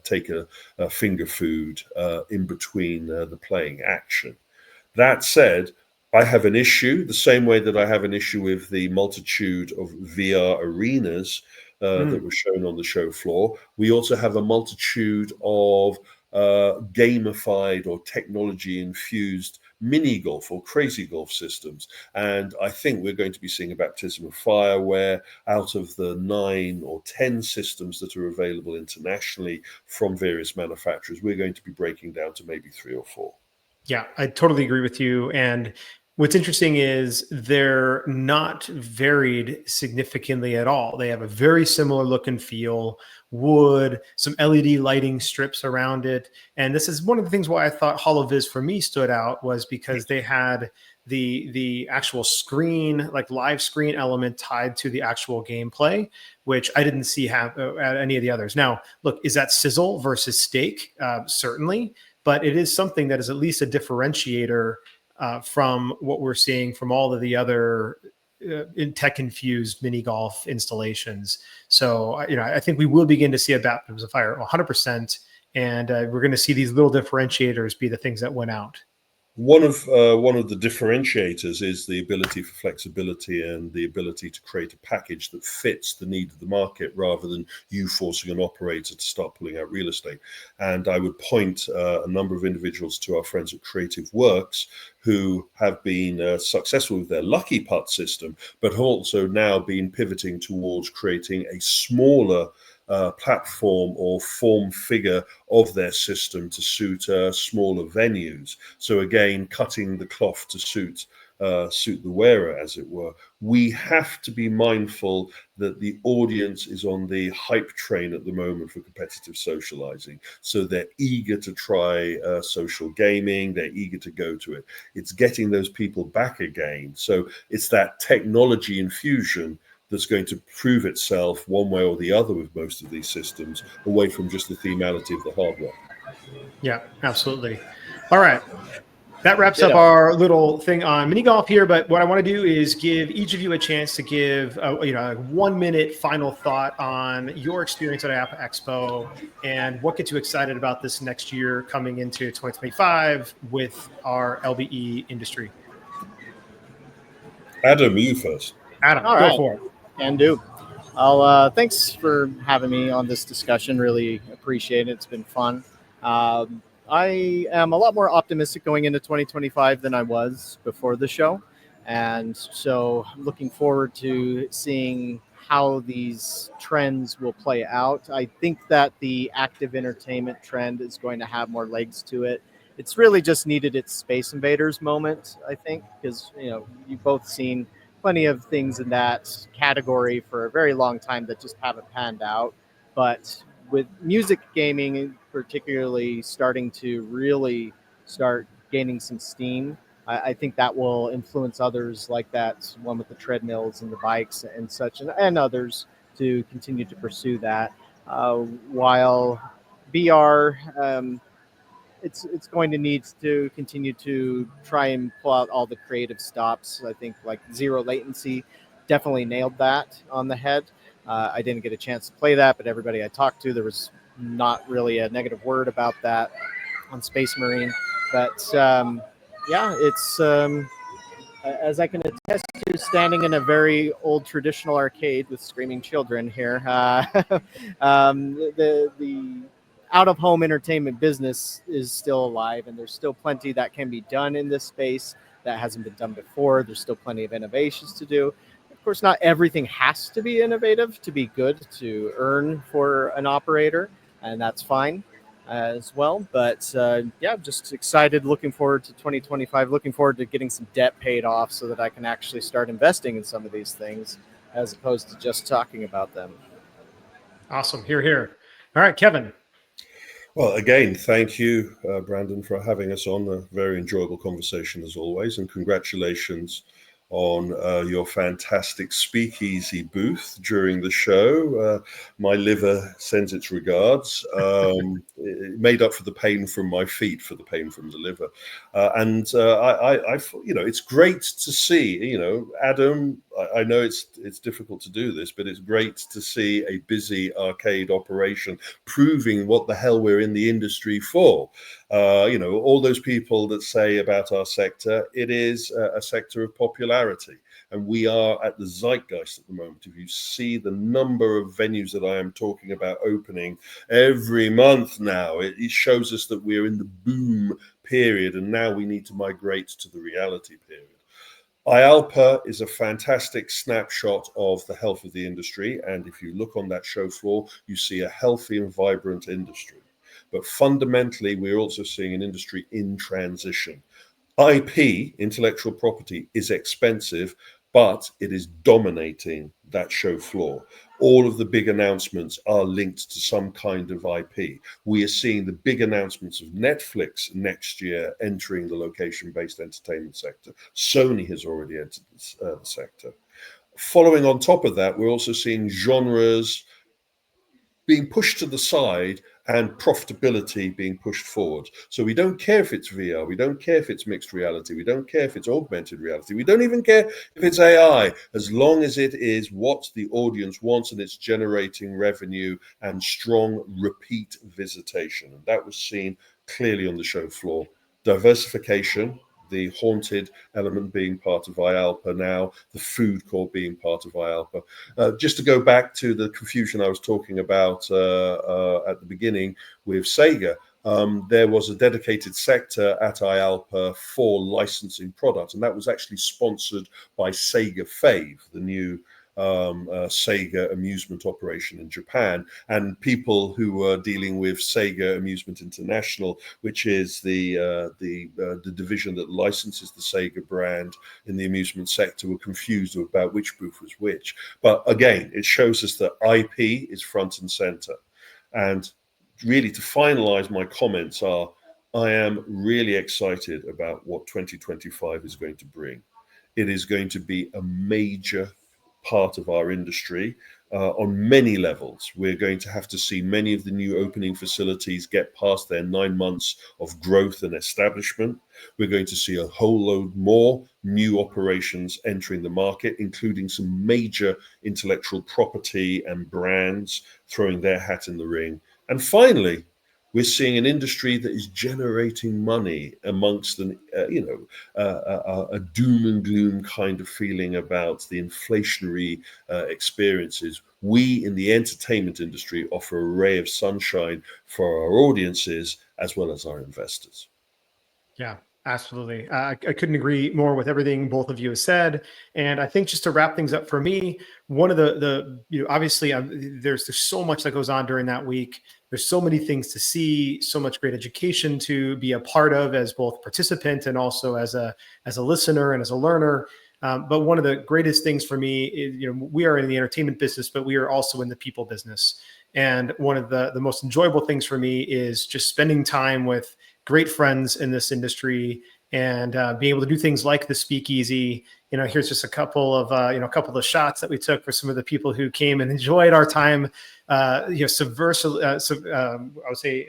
take a finger food in between the playing action. That said, I have an issue, the same way that I have an issue with the multitude of VR arenas that were shown on the show floor. We also have a multitude of gamified or technology-infused mini golf or crazy golf systems. And I think we're going to be seeing a baptism of fire where out of the 9 or 10 systems that are available internationally from various manufacturers, we're going to be breaking down to maybe 3 or 4. Yeah, I totally agree with you. And what's interesting is they're not varied significantly at all. They have a very similar look and feel, wood, some LED lighting strips around it. And this is one of the things why I thought HoloViz for me stood out, was because they had the actual screen, like live screen element tied to the actual gameplay, which I didn't see have at any of the others. Now, look, is that sizzle versus steak? Certainly, but it is something that is at least a differentiator from what we're seeing from all of the other in tech-infused mini golf installations. So, I think we will begin to see a baptism of fire 100%, and we're going to see these little differentiators be the things that went out. One of the differentiators is the ability for flexibility and the ability to create a package that fits the need of the market, rather than you forcing an operator to start pulling out real estate. And I would point a number of individuals to our friends at Creative Works, who have been successful with their Lucky Putt system, but have also now been pivoting towards creating a smaller platform or form figure of their system to suit smaller venues. So again, cutting the cloth to suit the wearer, as it were. We have to be mindful that the audience is on the hype train at the moment for competitive socializing. So they're eager to try social gaming. They're eager to go to it. It's getting those people back again. So it's that technology infusion that's going to prove itself one way or the other with most of these systems, away from just the themality of the hardware. Yeah, absolutely. All right. That wraps up Ditto. our little thing on mini golf here. But what I want to do is give each of you a chance to give a 1 minute final thought on your experience at IAAPA Expo and what gets you excited about this next year coming into 2025 with our LBE industry. Adam, you first. Adam, All go right. for it. Can do. Thanks for having me on this discussion. Really appreciate it. It's been fun. I am a lot more optimistic going into 2025 than I was before the show. And so I'm looking forward to seeing how these trends will play out. I think that the active entertainment trend is going to have more legs to it. It's really just needed its Space Invaders moment, I think, because you've both seen plenty of things in that category for a very long time that just haven't panned out. But with music gaming particularly starting to really start gaining some steam, I think that will influence others like that one with the treadmills and the bikes and such, and others to continue to pursue that. While VR, it's going to need to continue to try and pull out all the creative stops. I think like zero latency definitely nailed that on the head. I didn't get a chance to play that, but everybody I talked to, there was not really a negative word about that on Space Marine. But yeah, it's as I can attest to, standing in a very old traditional arcade with screaming children here. The out-of-home entertainment business is still alive, and there's still plenty that can be done in this space that hasn't been done before. There's still plenty of innovations to do. Of course, not everything has to be innovative to be good, to earn for an operator, and that's fine as well. But yeah, just excited, looking forward to 2025, looking forward to getting some debt paid off so that I can actually start investing in some of these things as opposed to just talking about them. Awesome. Hear, hear. All right, Kevin. Well, again, thank you, Brandon, for having us on. A very enjoyable conversation as always, and congratulations on your fantastic speakeasy booth during the show. My liver sends its regards. It made up for the pain from my feet for the pain from the liver. And it's great to see, Adam, I know it's difficult to do this, but it's great to see a busy arcade operation proving what the hell we're in the industry for. All those people that say about our sector, it is a sector of popularity. And we are at the zeitgeist at the moment. If you see the number of venues that I am talking about opening every month now, it shows us that we're in the boom period. And now we need to migrate to the reality period. IAAPA is a fantastic snapshot of the health of the industry. And if you look on that show floor, you see a healthy and vibrant industry. But fundamentally, we're also seeing an industry in transition. IP, intellectual property, is expensive, but it is dominating that show floor. All of the big announcements are linked to some kind of IP. We are seeing the big announcements of Netflix next year entering the location-based entertainment sector. Sony has already entered the sector. Following on top of that, we're also seeing genres being pushed to the side and profitability being pushed forward. So we don't care if it's VR, we don't care if it's mixed reality, we don't care if it's augmented reality, we don't even care if it's AI, as long as it is what the audience wants and it's generating revenue and strong repeat visitation. And that was seen clearly on the show floor. Diversification, the haunted element being part of IAAPA now, the food court being part of IAAPA. Just to go back to the confusion I was talking about at the beginning with Sega, there was a dedicated sector at IAAPA for licensing products, and that was actually sponsored by Sega Fave, the new Sega amusement operation in Japan, and people who were dealing with Sega Amusement International, which is the division that licenses the Sega brand in the amusement sector, were confused about which booth was which. But again, it shows us that IP is front and center. And really, to finalize my comments, I am really excited about what 2025 is going to bring. It is going to be a major part of our industry on many levels. We're going to have to see many of the new opening facilities get past their 9 months of growth and establishment. We're going to see a whole load more new operations entering the market, including some major intellectual property and brands throwing their hat in the ring. And finally, we're seeing an industry that is generating money amongst a doom and gloom kind of feeling about the inflationary experiences. We in the entertainment industry offer a ray of sunshine for our audiences as well as our investors. Yeah, absolutely. I couldn't agree more with everything both of you have said. And I think just to wrap things up for me, one of the obviously there's so much that goes on during that week. There's so many things to see, so much great education to be a part of as both participant and also as a listener and as a learner. But one of the greatest things for me is, we are in the entertainment business, but we are also in the people business. And one of the most enjoyable things for me is just spending time with great friends in this industry and being able to do things like the speakeasy. Here's just a couple of shots that we took for some of the people who came and enjoyed our time, subversive. I would say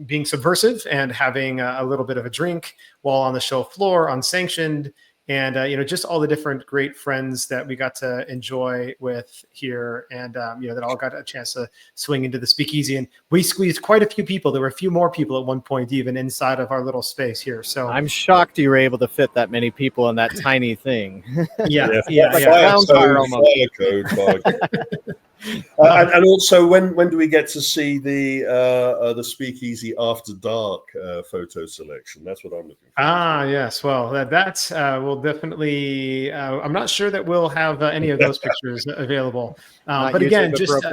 being subversive and having a little bit of a drink while on the show floor, unsanctioned. And, just all the different great friends that we got to enjoy with here and, that all got a chance to swing into the speakeasy. And we squeezed quite a few people. There were a few more people at one point, even inside of our little space here. So I'm shocked you were able to fit that many people in that tiny thing. Yeah. And also, when do we get to see the speakeasy after dark photo selection? That's what I'm looking for. Yes. Well, that will definitely. I'm not sure that we'll have any of those pictures available. But again, just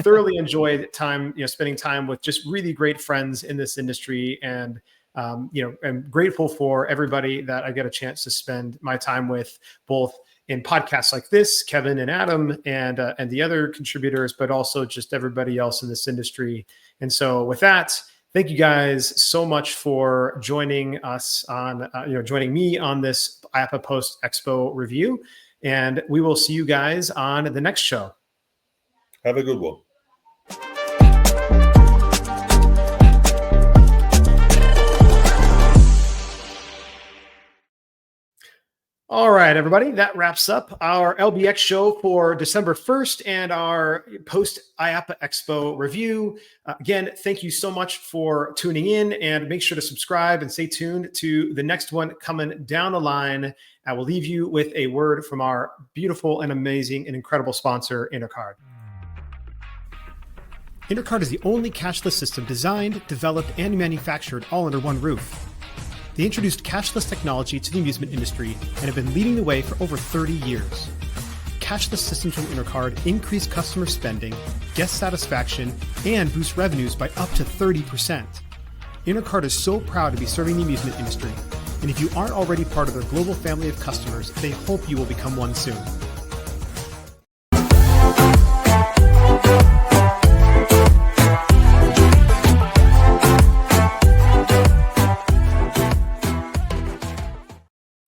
thoroughly enjoyed time, spending time with just really great friends in this industry, and I'm grateful for everybody that I get a chance to spend my time with, both in podcasts like this, Kevin and Adam and the other contributors, but also just everybody else in this industry. And so with that, thank you guys so much for joining us on, joining me on this IAAPA Post Expo review. And we will see you guys on the next show. Have a good one. All right, everybody, that wraps up our LBX show for December 1st and our post IAAPA Expo review. Again, thank you so much for tuning in, and make sure to subscribe and stay tuned to the next one coming down the line. I will leave you with a word from our beautiful and amazing and incredible sponsor, Intercard. Intercard is the only cashless system designed, developed, and manufactured all under one roof. They introduced cashless technology to the amusement industry and have been leading the way for over 30 years. cashless systems from Intercard increase customer spending, guest satisfaction, and boost revenues by up to 30%. Intercard is so proud to be serving the amusement industry, and if you aren't already part of their global family of customers, they hope you will become one soon.